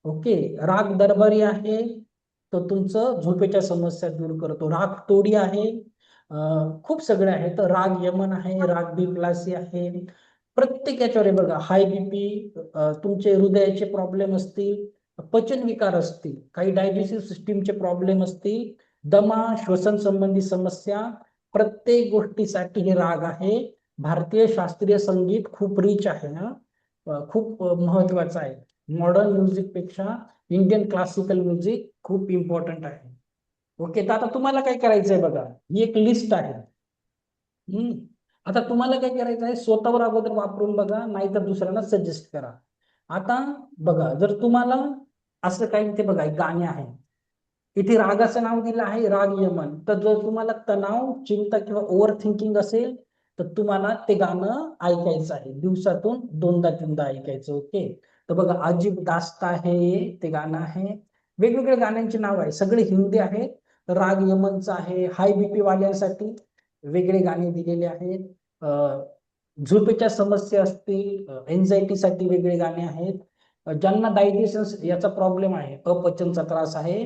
ओके, राग दरबारी आहे, तर तुमचं झोपेच्या समस्या दूर करतो. राग तोडी आहे, खूप सगळे आहेत. तर राग यमन आहे, राग बिप्लासी आहे. प्रत्येक याच्यावर बघा, हाय बीपी, तुमचे हृदयाचे प्रॉब्लेम असतील, पचन विकार असतील, काही डायजेस्टिव्ह सिस्टीमचे प्रॉब्लेम असतील, दमा, श्वसन संबंधी समस्या, प्रत्येक गोष्टीसाठी हे राग आहे. भारतीय शास्त्रीय संगीत खूप रिच आहे ना, खूप महत्वाचं आहे. मॉडर्न म्युझिक पेक्षा इंडियन क्लासिकल म्युझिक खूप इम्पॉर्टंट आहे. ओके, तर आता तुम्हाला काय करायचंय बघा, ही एक लिस्ट आहे. आता तुम्हाला काय करायचं आहे, स्वतःवर अगोदर वापरून बघा, नाहीतर दुसऱ्यांना सजेस्ट करा. आता बघा, जर तुम्हाला असं काही, इथे बघा एक गाणे आहे, इथे रागाचं नाव दिलं आहे राग यमन. तर जर तुम्हाला तणाव, चिंता किंवा ओव्हर थिंकिंग असेल, तर तुम्हाला ते गाणं ऐकायचं आहे. दिवसातून 2दा-3दा ऐकायचं. ओके, तर बघा, अजीब दास्ता आहे ते गाणं आहे. वेगवेगळ्या गाण्यांची नाव आहे, सगळे हिंदी आहेत. राग यमनचं आहे. हाय बीपी वाल्यांसाठी वेगळे गाणे दिलेले आहेत. झोपेच्या समस्या असतील, एन्झायटीसाठी वेगळे गाणे आहेत, ज्यांना डायजेशन याचा प्रॉब्लेम आहे, अपचनचा त्रास आहे,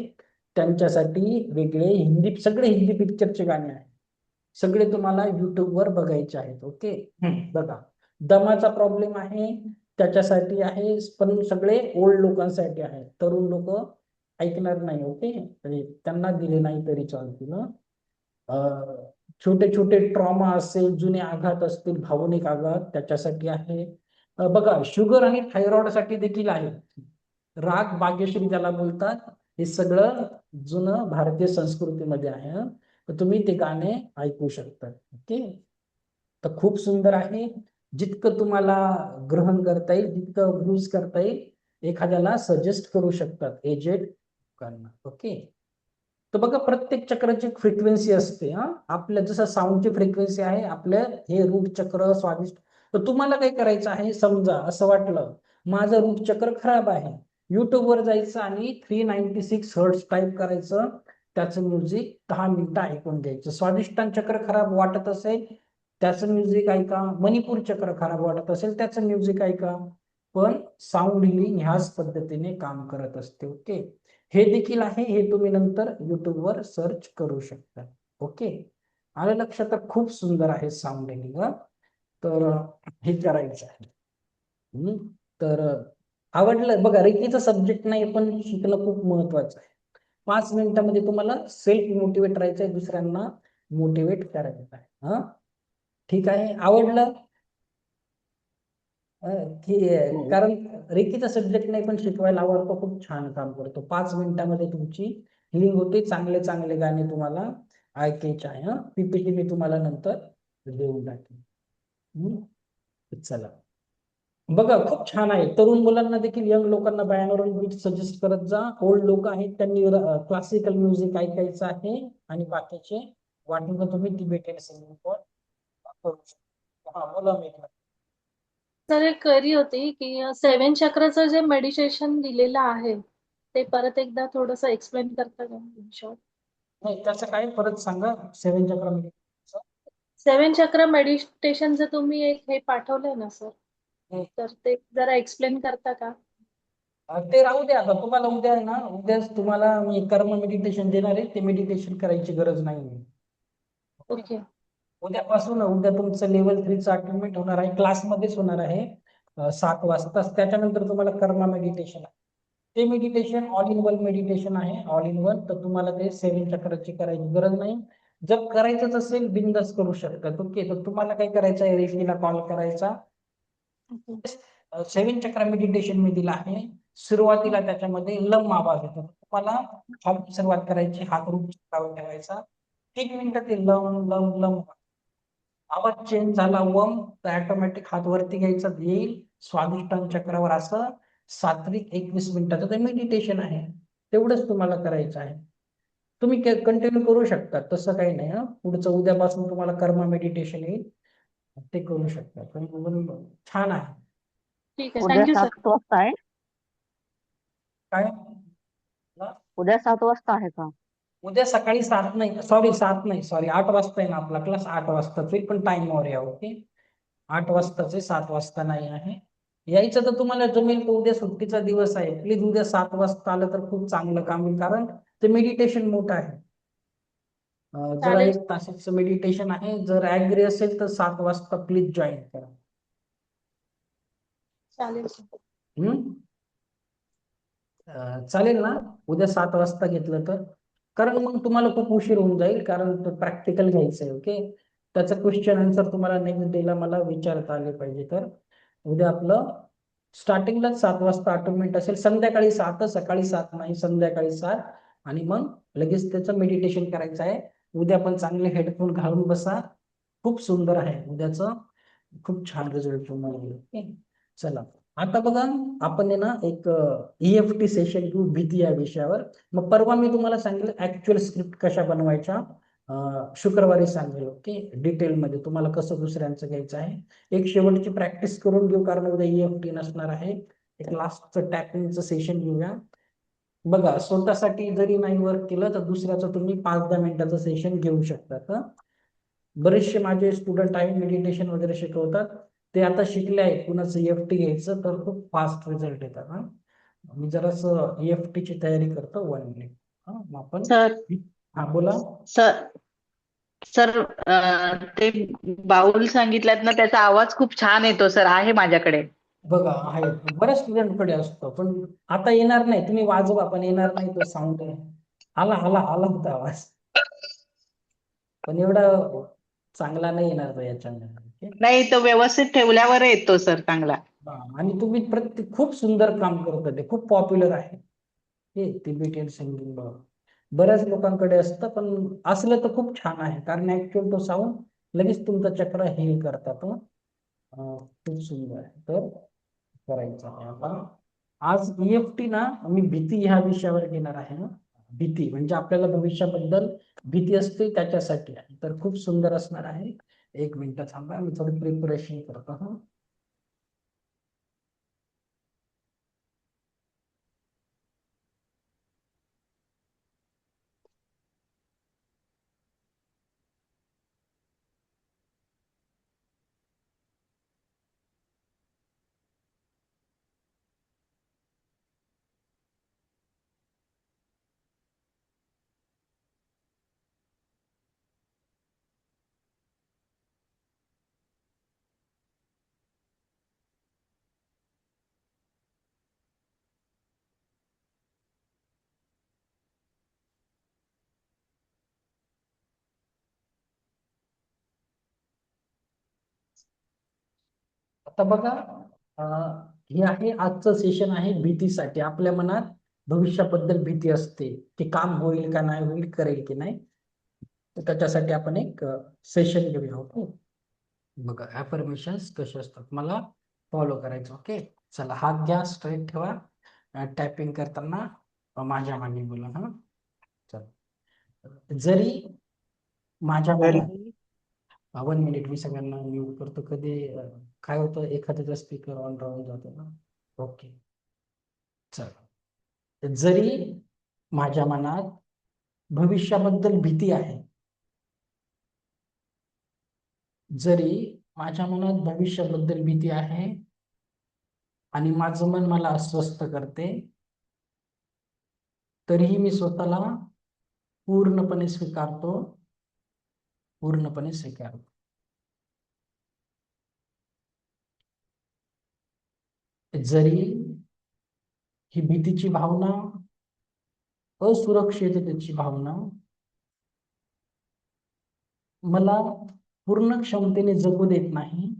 त्यांच्यासाठी वेगळे हिंदी, सगळे हिंदी पिक्चरचे गाणे आहेत. सगळे तुम्हाला युट्यूबवर बघायचे आहेत. ओके, बघा. दमाचा प्रॉब्लेम आहे त्याच्यासाठी आहे, पण सगळे ओल्ड लोकांसाठी आहे. तरुण लोक ऐकणार नाही. ओके, त्यांना दिले नाही तरी चालतील. छोटे छोटे ट्रॉमा असेल, जुने आघात असतील, भावनिक आघात, त्याच्यासाठी आहे. बघा, शुगर आणि थायरॉइड साठी देखील आहे. राग बागेश्री ज्याला बोलतात, हे सगळं जुनं भारतीय संस्कृतीमध्ये आहे. तर तुम्ही ते गाणे ऐकू शकता. ओके, तर खूप सुंदर आहे. जितकं तुम्हाला ग्रहण करता येईल तितकं यूज करता येईल. एखाद्याला सजेस्ट करू शकतात एजेड लोकांना. ओके, तर बघा, प्रत्येक चक्राची फ्रिक्वेन्सी असते. आपल्या जसं साऊंडची फ्रिक्वेन्सी आहे, आपल्या हे रूट चक्र स्वादिष्ट. तर तुम्हाला काय करायचं आहे, समजा असं वाटलं माझं रूट चक्र खराब आहे, युट्यूबवर जायचं आणि 396 हर्ट्स टाईप करायचं, त्याचं म्युझिक 10 मिनिटं ऐकून घ्यायचं. स्वादिष्टान चक्र खराब वाटत असेल त्याचं म्युझिक ऐका, मणिपूर चक्र खराब वाटत असेल त्याचं म्युझिक ऐका. पण साऊंड हिलिंग ह्याच पद्धतीने काम करत असते. ओके, हे देखील आहे, हे तुम्ही नंतर युट्यूबवर सर्च करू शकता. ओके, आलं लक्षात? तर खूप सुंदर आहे साऊंड हिलिंग. तर हे करायचं आहे. तर आवडलं? बघा, रेकीचा सब्जेक्ट नाही पण शिकणं खूप महत्वाचं आहे. 5 मिनिटांमध्ये तुम्हाला सेल्फ मोटिवेट राहायचं आहे, दुसऱ्यांना मोटिवेट करायचं आहे. ठीक आहे, आवडलं? कारण रेकीचा सब्जेक्ट नाही पण शिकवायला आवडतो, खूप छान काम करतो. 5 मिनिटांमध्ये तुमची हिलिंग होते. चांगले चांगले गाणे तुम्हाला ऐकायचे आहे. पीपीटी मी तुम्हाला नंतर देऊन टाकेन. चला, बघा, खूप छान आहे. तरुण मुलांना देखील, यंग लोकांना बायनॉरल बीट सजेस्ट करत जा. ओल्ड लोक आहेत त्यांनी क्लासिकल म्युझिक ऐकायचं आहे, आणि बाकीचे वाटून तर तुम्ही तिबेटियन सिंगिंग पण करू शकता. हा, बोला मी. सर, एक क्वेरी होती की 7 चक्राचं जे मेडिटेशन दिलेलं आहे ते परत एकदा थोडंसं एक्सप्लेन करता का इन शॉर्ट? नाही, त्याचं काय परत सांगा. 7 चक्रामध्ये 7 चक्र मेडिटेशनचं तुम्ही एक हे पाठवलंय ना सर, तर ते जरा एक्सप्लेन करता का? ते राहू द्या. आता तुम्हाला उद्या आहे ना, उद्याच तुम्हाला मी कर्म मेडिटेशन देणार आहे. ते मेडिटेशन करायची गरज नाही. ओके. उद्यापासून, उद्या तुमचं लेवल 3चं अटेन्मेंट होणार आहे, क्लासमध्येच होणार आहे 7 वाजता. त्याच्यानंतर तुम्हाला कर्मा मेडिटेशन आहे. ते meditation all in one meditation आहे, ऑल इन वन. तर तुम्हाला ते 7 चक्राची करायची गरज नाही. जर करायचंच असेल बिंदास करू शकतात. ओके, तर तुम्हाला काय करायचं आहे, रेशीला कॉल करायचा. 7 चक्र मेडिटेशन मी दिला आहे. सुरुवातीला त्याच्यामध्ये लम आवाज येतो. तुम्हाला सुरुवात करायची, हात रूट चक्रावर ठेवायचा. 3 मिनिटं ते लम लम लम आवाज चेंज झाला वम, तर ऑटोमॅटिक हात वरती घ्यायचा, येईल स्वादिष्टान चक्रावर. असं सात्विक 21 मिनिटाचं ते मेडिटेशन आहे. तेवढंच तुम्हाला करायचं आहे. तुम्ही कंटिन्यू करू शकता, तसं काही नाही. पुढचं उद्यापासून तुम्हाला कर्मा मेडिटेशन येईल, ते करू शकता. छान आहे. ठीक आहे, उद्या थँक्यू सर. 7 वाजता आहे? काय? उद्या 7 वाजता आहे का? उद्या सकाळी 7 नाही, सॉरी 7 नाही, सॉरी 8 वाजता आहे ना आपला क्लास. 8 वाजताच आहे, पण टाइमवर या. ओके, 8 वाजताच आहे, 7 वाजता नाही आहे. यायचं तर तुम्हाला जमेल, तर उद्या सुट्टीचा दिवस आहे. प्लीज उद्या 7 वाजता आलं तर खूप चांगलं काम होईल, कारण ते मेडिटेशन मोठं आहे. जरा चालेल. 1 तासाचं मेडिटेशन आहे. जर ऍग्री असेल तर 7 वाजता प्लीज जॉईन करा. चालेल सर. चालेल ना, उद्या 7 वाजता घेतलं तर? कारण मग तुम्हाला खूप उशीर होऊन जाईल, कारण प्रॅक्टिकल घ्यायचं आहे. ओके, त्याचं क्वेश्चन आन्सर तुम्हाला नेक्स्ट डेला मला विचारता आले पाहिजे. तर उद्या आपलं स्टार्टिंगलाच 7 वाजता अटेन्मेंट असेल. संध्याकाळी 7, सकाळी 7 नाही, संध्याकाळी 7. आणि मग लगेच त्याचं मेडिटेशन करायचं आहे. उद्या पण चांगले हेडफोन घालून बसा. खूप सुंदर आहे उद्याचं, खूप छान रिझल्ट तुम्हाला येईल. ओके, चला. आता बघा, आपण आहे ना एक EFT सेशन घेऊ, भीती या विषयावर. मग परवा मी तुम्हाला सांगितलं ऍक्च्युअल स्क्रिप्ट कशा बनवायच्या, शुक्रवारी सांगेल. ओके, डिटेलमध्ये तुम्हाला कसं दुसऱ्यांचं घ्यायचं आहे. एक शेवटची प्रॅक्टिस करून घेऊ, कारण उद्या EFT नसणार आहे. एक लास्टचं टॅपिंगचं सेशन घेऊया. बघा, स्वतःसाठी जरी नाही वर्क केलं तर दुसऱ्याचं तुम्ही 5-10 मिनिटाचं सेशन घेऊ शकता. बरेचसे माझे स्टुडंट आहे मेडिटेशन वगैरे शिकवतात, ते आता शिकले आहेत कुणाचं EFT घ्यायचं तर खूप फास्ट रिझल्ट येतात. हा मी जरासं EFT ची तयारी करतो 1 मिनिट. हा मग आपण सर हा बोला. सर सर ते बाउल सांगितल्यात ना त्याचा आवाज खूप छान येतो सर, आहे माझ्याकडे. बघा आहे बऱ्याच स्टुडंटकडे असतो, पण आता येणार नाही, तुम्ही वाजवा पण येणार नाही तो साऊंड. आला आला आला होता आवाज, पण एवढा चांगला नाही येणार तो याच्यामध्ये. ओके. नाही, तो व्यवस्थित ठेवल्यावर येतो सर चांगला. आणि तुम्ही प्रत्येक खूप सुंदर काम करत ते खूप पॉप्युलर आहे हे तिबेटियन सिंगिंग. बऱ्याच लोकांकडे असतं, पण असलं तर खूप छान आहे, कारण ऍक्च्युअल तो साऊंड लगेच तुमचं चक्र हील करतात. खूप सुंदर आहे. तर करायचं आहे आता. आज EFT ना मी भीती ह्या विषयावर घेणार आहे ना. भीती म्हणजे आपल्याला भविष्याबद्दल भीती असते त्याच्यासाठी आहे, तर खूप सुंदर असणार आहे. 1 मिनिट थांबा, मी थोडी प्रिपरेशन करतो. हा आता बघा, हे आहे आजचं सेशन आहे भीतीसाठी. आपल्या मनात भविष्याबद्दल भीती असते की काम होईल का नाही होईल, करेल की नाही, तर त्याच्यासाठी आपण एक सेशन घेऊया. ओके. बघा ऍफर्मेशन्स कसे असतात मला फॉलो करायचं. ओके. चला हात घ्या, स्ट्रेट ठेवा, टायपिंग करताना माझ्या मागे बोला. हा चला. जरी माझ्या मनात 1 मिनिट मी सगळ्यांना म्यूट करतो. कधी काय होतं एखाद्याचा स्पीकर ऑन राहून जातो ना. ओके. चला. जरी माझ्या मनात भविष्याबद्दल भीती आहे, जरी माझ्या मनात भविष्याबद्दल भीती आहे आणि माझं मन मला अस्वस्थ करते, तरीही मी स्वतःला पूर्णपणे स्वीकारतो, पूर्णपणे स्वीकारतो. जरी ही भीतीची भावना, असुरक्षिततेची भावना मला पूर्ण क्षमतेने जगू देत नाही,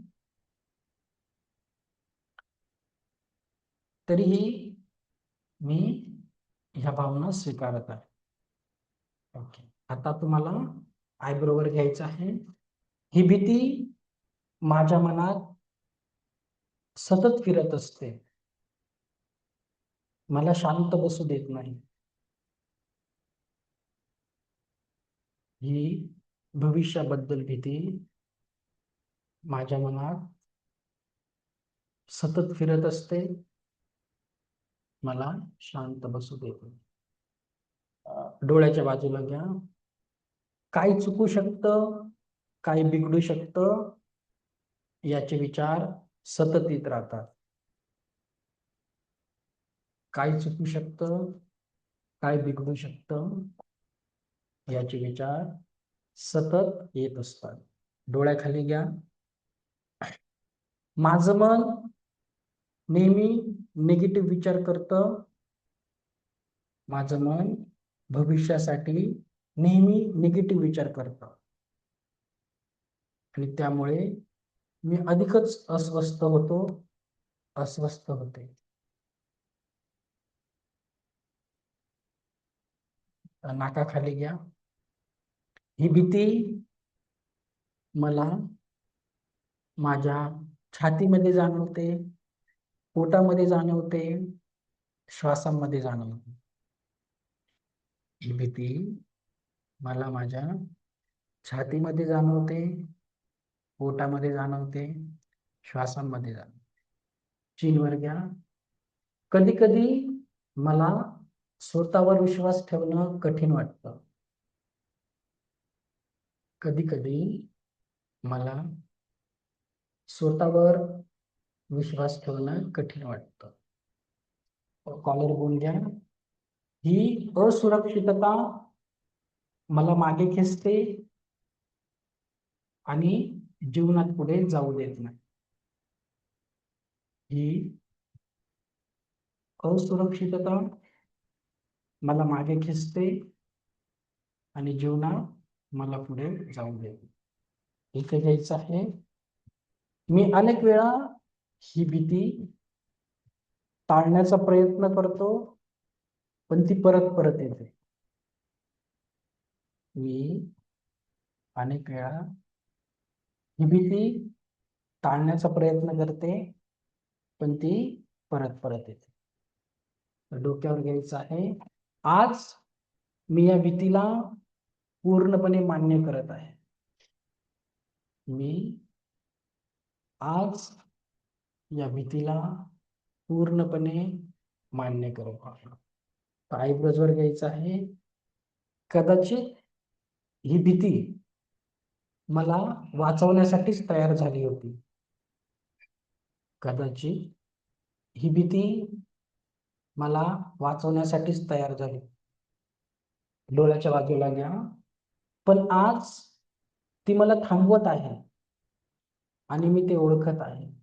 तरीही मी ह्या भावना स्वीकारत आहे. ओके. आता तुम्हाला आयब्रोवर घ्यायचं आहे. ही भीती माझ्या मनात सतत फिरत असते, मला शांत बसू देत नाही. ही भविष्याबद्दल भीती माझ्या मनात सतत फिरत असते, मला शांत बसू देत नाही. डोळ्याच्या बाजूला घ्या. काय चुकू शकतं, काय बिघडू शकतं, याचे विचार सतत येत राहतात. काय चुकू शकतं, काय बिघडू शकतं, याचे विचार सतत येत असतात. डोळ्याखाली घ्या. माझं मन नेहमी निगेटिव्ह विचार करतं, माझं मन भविष्यासाठी नेहमी निगेटिव्ह विचार करतं आणि त्यामुळे मी अधिकच अस्वस्थ होतो, अस्वस्थ होते. नाकाखाली घ्या. ही भीती मला माझ्या छातीमध्ये जाणवते, पोटामध्ये जाणवते, श्वासामध्ये जाणवते. ही भीती मला माझ्या छातीमध्ये जाणवते, पोटामध्ये जाणवते, श्वासांमध्ये जाणवते. चीनवर घ्या. कधी कधी मला स्वतःवर विश्वास ठेवणं कठीण वाटतं. कधी कधी मला स्वतःवर विश्वास ठेवणं कठीण वाटतं. कॉलर बोल घ्या. ही असुरक्षितता मला मागे खेचते आणि जीवनात पुढे जाऊ देत नाही. ही असुरक्षितता मला मागे खेचते आणि जीवनात मला पुढे जाऊ देत नाही. इथे घ्यायचं आहे, मी अनेक वेळा ही भीती टाळण्याचा प्रयत्न करतो, पण ती परत परत येते. मी अनेक वेळा ही भीती टाळण्याचा प्रयत्न करते, पण ती परत परत येते. तर डोक्यावर घ्यायचं आहे, आज मी या भीतीला पूर्णपणे मान्य करत आहे. मी आज या भीतीला पूर्णपणे मान्य करत आहे. तर आयब्रोजवर घ्यायचं आहे, कदाचित ही भीती मला वाचवण्यासाठीच तयार झाली होती. कदाचित ही भीती मला वाचवण्यासाठीच तयार झाली. डोळ्याच्या बाजूला घ्या. पण आज ती मला थांबवत आहे आणि मी ते ओळखत आहे.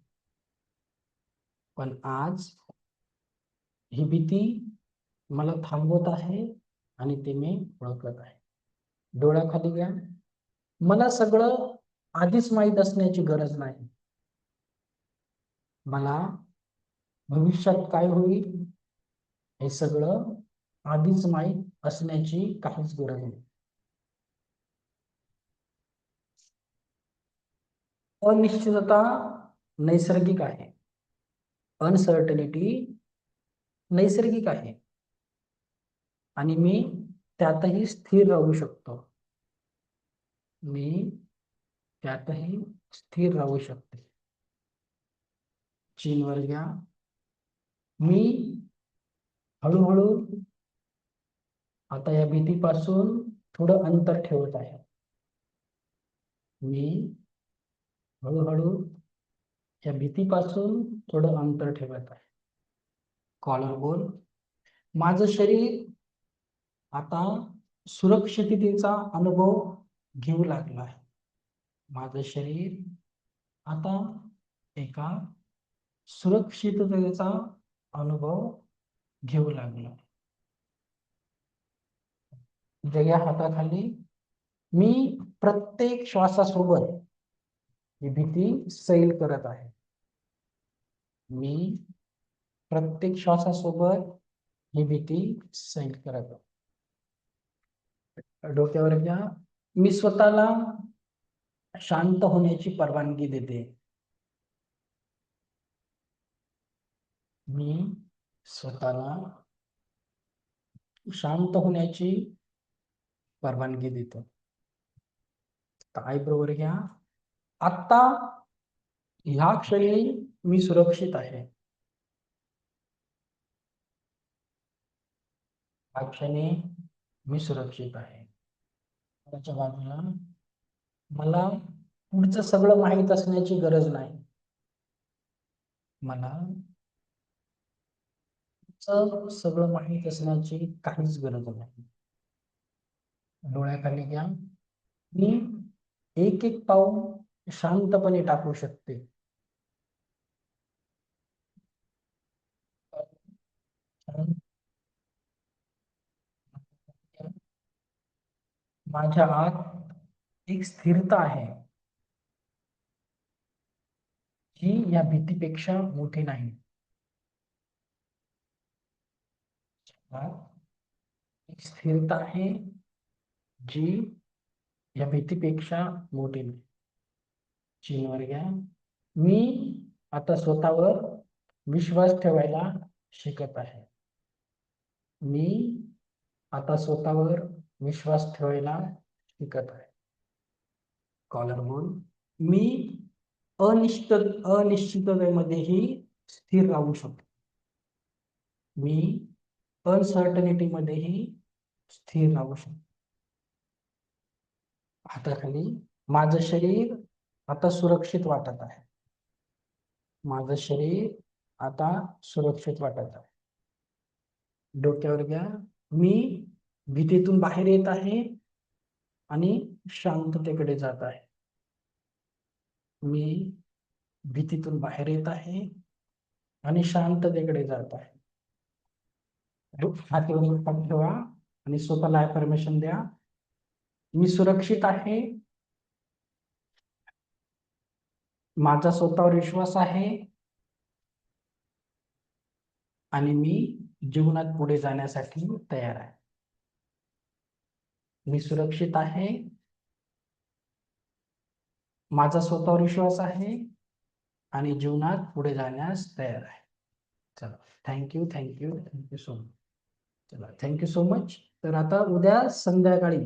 पण आज ही भीती मला थांबवत आहे आणि ते मी ओळखत आहे. डोळ्याखाली घ्या. मला सगळं आधीच माहीत असण्याची गरज नाही. मला भविष्यात काय होईल हे सगळं आधीच माहीत असण्याची काहीच गरज नाही. अनिश्चितता नैसर्गिक आहे. अनसर्टनिटी नैसर्गिक आहे आणि मी त्यातही स्थिर राहू शकतो. मी त्यातही स्थिर राहू शकते. चीनवर घ्या. मी हळूहळू आता या भीतीपासून थोडं अंतर ठेवत आहे. मी हळूहळू या भीतीपासून थोडं अंतर ठेवत आहे. कॉलर बोल. माझं शरीर आता सुरक्षिततेचा अनुभव घेऊ लागलं आहे. माझं शरीर आता एका सुरक्षिततेचा अनुभव घेऊ लागलं. जग्या हाताखाली. मी प्रत्येक श्वासासोबत ही भीती सैल करत आहे. मी प्रत्येक श्वासासोबत ही भीती सैल करत आहे. डोक्यावर घ्या. मी स्वतःला शांत होण्याची परवानगी देते. मी स्वतःला शांत होण्याची परवानगी देतो. आयब्रोवर घ्या. आता ह्या क्षणी मी सुरक्षित आहे. ह्या क्षणी मी सुरक्षित आहे. त्याच्या बाजूला मला पुढचं सगळं माहीत असण्याची गरज नाही. मला सगळं माहीत असण्याची काहीच गरज नाही. डोळ्याखाली घ्या. मी एक एक पाऊल शांतपणे टाकू शकते. माझ्या आत एक स्थिरता आहे जी या भीतीपेक्षा मोठी नाही. एक स्थिरता आहे जी या भीतीपेक्षा मोठी नाही. चीनवर घ्या. मी आता स्वतःवर विश्वास ठेवायला शिकत आहे. मी आता स्वतःवर विश्वास ठेवायला शिकत आहे. कॉलर बोल. मी अनिश्चिततेमध्येही स्थिर राहू शकतो. मी अनसर्टनिटीमध्येही स्थिर राहू शकतो. हाताखाली. माझं शरीर आता सुरक्षित वाटत आहे. माझं शरीर आता सुरक्षित वाटत आहे. डोक्यावर घ्या. मी भीतीतून बाहेर येत आहे आणि शांततेकडे जात आहे. मी भीतीतून बाहेर येत आहे आणि शांततेकडे जात आहे. हातावर हात ठेवा आणि स्वतःला अफर्मेशन द्या. मी सुरक्षित आहे. माझा स्वतःवर विश्वास आहे आणि मी जीवनात पुढे जाण्यासाठी तयार आहे. मी सुरक्षित आहे. माझा स्वतःवर विश्वास आहे आणि जीवनात पुढे जाण्यास तयार आहे. चला, thank you thank you thank you so much. चला, थँक्यू सो मच. तर आता उद्या संध्याकाळी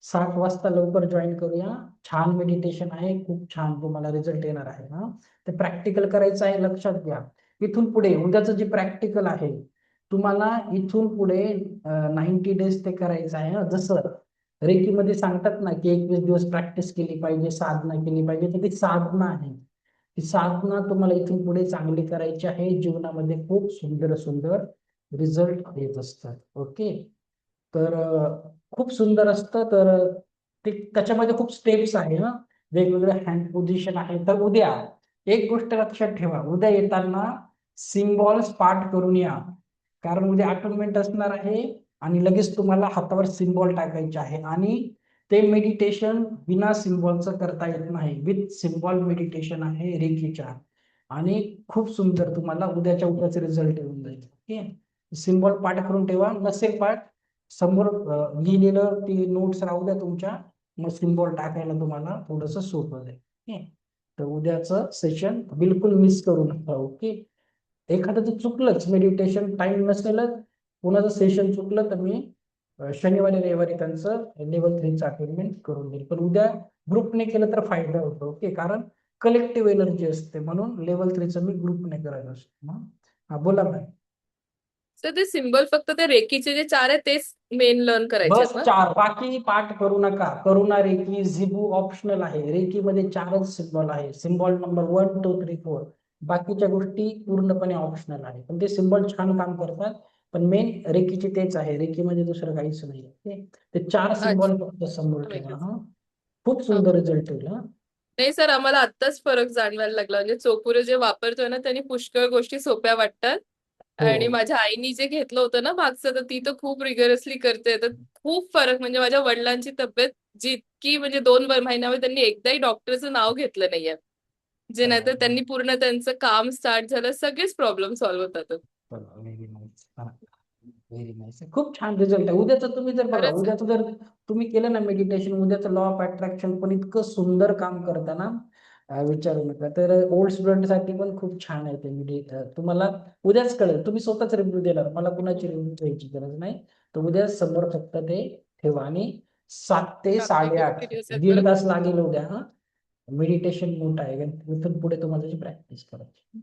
7 वाजता लवकर जॉईन करूया. छान मेडिटेशन आहे, खूप छान तुम्हाला रिझल्ट येणार आहे. हा, ते प्रॅक्टिकल करायचं आहे, लक्षात घ्या. इथून पुढे उद्याचं जे प्रॅक्टिकल आहे तुम्हाला इथून पुढे 90 डेज ते करायचं आहे. जसं रेकीमध्ये सांगतात ना की 21 दिवस प्रॅक्टिस केली पाहिजे, साधना केली पाहिजे, तर ती साधना आहे. ती साधना तुम्हाला इथून पुढे चांगली करायची आहे. जीवनामध्ये खूप सुंदर सुंदर रिझल्ट येत असतात. ओके, तर खूप सुंदर असतं. तर ते त्याच्यामध्ये खूप स्टेप्स आहे. वेगवेगळे हँड पोझिशन आहे. तर उद्या एक गोष्ट लक्षात ठेवा, उद्या येताना सिम्बॉल्स पाठ करून या, कारण उद्या अटोनमेंट असणार आहे आणि लगेच तुम्हाला हातावर सिम्बॉल टाकायचे आहे. आणि ते मेडिटेशन बिना सिम्बॉलचं करता येत नाही. विथ सिम्बॉल मेडिटेशन आहे रेकीच्या, आणि खूप सुंदर तुम्हाला उद्याच्या उद्याचे रिझल्ट येऊन जाईल. ओके, सिम्बॉल पाठ करून ठेवा. नसेल पाठ, समोर लिहिलेलं ते नोट्स राहू द्या तुमच्या, मग सिम्बॉल टाकायला तुम्हाला थोडंसं सोपं जाईल. ओके, तर उद्याचं सेशन बिलकुल मिस करू नका. ओके, एखादं जर चुकलंच मेडिटेशन टाइम नसेलच, कोणाचं सेशन चुकलं, तर मी शनिवारी रविवारी त्यांचं लेवल 3चं अटेंडमेंट करून देईल. पण उद्या ग्रुपने केलं तर फायदा होतो. ओके, कारण कलेक्टिव्ह एनर्जी असते, म्हणून लेवल 3चं मी ग्रुपने करत असतो. हा, बोला मॅम. सर ते सिम्बॉल फक्त ते रेकीचे जे 4 आहेत तेच मेन लर्न करायचे बस आहेत ना? 4, बाकी पाठ करू नका. करुणा रेकी, झिबू ऑप्शनल आहे. रेकी मध्ये 4च सिम्बॉल आहे. Symbol number 1 2 3 4. बाकीच्या गोष्टी पूर्णपणे ऑप्शनल आहे, पण ते सिम्बॉल छान काम करतात. पण मेन रेकीचे तेच आहे. रेकी मध्ये दुसरं काहीच नाही. ओके, ते 4 सिम्बॉल फक्त समोर ठेवा. हा, खूप सुंदर रिझल्ट येईल. हा, नाही सर, आम्हाला आत्ताच फरक जाणवायला लागला. म्हणजे चोपुरे जे वापरतोय ना, त्यांनी पुष्कळ गोष्टी सोप्या वाटतात. आणि हो. माझ्या आईनी जे घेतलं होतं ना मागचं, तर ती तर खूप रिगरसली करते. तर खूप फरक, म्हणजे माझ्या वडिलांची तब्येत जितकी, म्हणजे 2 महिन्यामध्ये त्यांनी एकदाही डॉक्टरचं नाव घेतलं नाहीये. जे नाहीतर त्यांनी पूर्ण त्यांचं काम स्टार्ट झालं, सगळेच प्रॉब्लेम सॉल्व्ह होतात. Very nice. Very nice. खूप छान रिझल्ट आहे. उद्याचं तुम्ही जर बघा, खरंच. उद्याचं जर तुम्ही केलं ना मेडिटेशन, उद्याचं लॉ ऑफ अट्रॅक्शन पण इतकं सुंदर काम करतं ना, विचारू नका. तर ओल्ड स्टुडंट साठी पण खूप छान आहे ते. तुम्हाला उद्याच कळेल. तुम्ही स्वतःच रिव्ह्यू देणार, मला कुणाची रिव्ह्यू द्यायची गरज नाही. तर उद्या समोर फक्त ते ठेवा आणि 7 ते चालतंय. खूप 8:30 curious आहेत 1.5 बरं. तास लागेल उद्या. हा, मेडिटेशन मोठं आहे, इथून पुढे तुम्हाला त्याची प्रॅक्टिस करायची.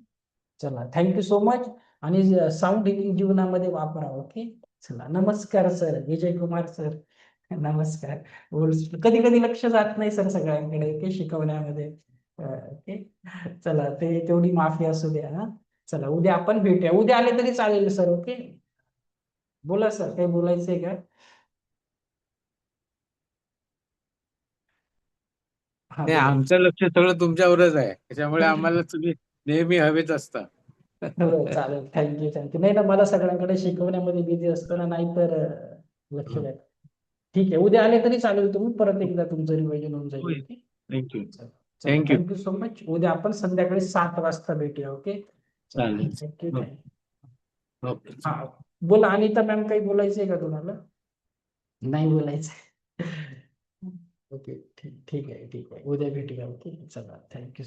चला, थँक्यू सो मच. आणि साऊंड हिलिंग जीवनामध्ये वापरा. ओके, चला, नमस्कार सर, विजय कुमार सर. नमस्कार. कधी कधी लक्ष जात नाही सर सगळ्यांकडे, ओके, शिकवण्यामध्ये. ओके, चला, ते तेवढी माफी असू द्या. हा, चला, उद्या आपण भेटूया. उद्या आले तरी चालेल सर. ओके, बोला सर, काही बोलायचंय का? हा, नाही, बोला. आमचं लक्ष सगळं तुमच्यावरच आहे, त्याच्यामुळे आम्हाला तुम्ही नेहमी हवेच असता. हो, चालेल. Thank you thank you. नाही ना, मला सगळ्यांकडे शिकवण्यामध्ये बिझी असतो ना, नाहीतर लक्ष द्या. ठीक आहे, उद्या आले तरी चालेल. तुम्ही परत एकदा तुमचं रिव्हिजन होऊन जाईल. होय. Okay, thank you. चला, थँक्यू. Thank you so much. उद्या आपण संध्याकाळी 7 वाजता भेटूया. ओके, चला, चालेल. Thank you okay. थँक्यू. ओके. हा, बोला अनिता मॅम, काही बोलायचंय का तुम्हाला? नाही बोलायचं. ओके, ठीक ठीक आहे, ठीक आहे. उद्या भेटूया. ओके, चला, थँक्यू.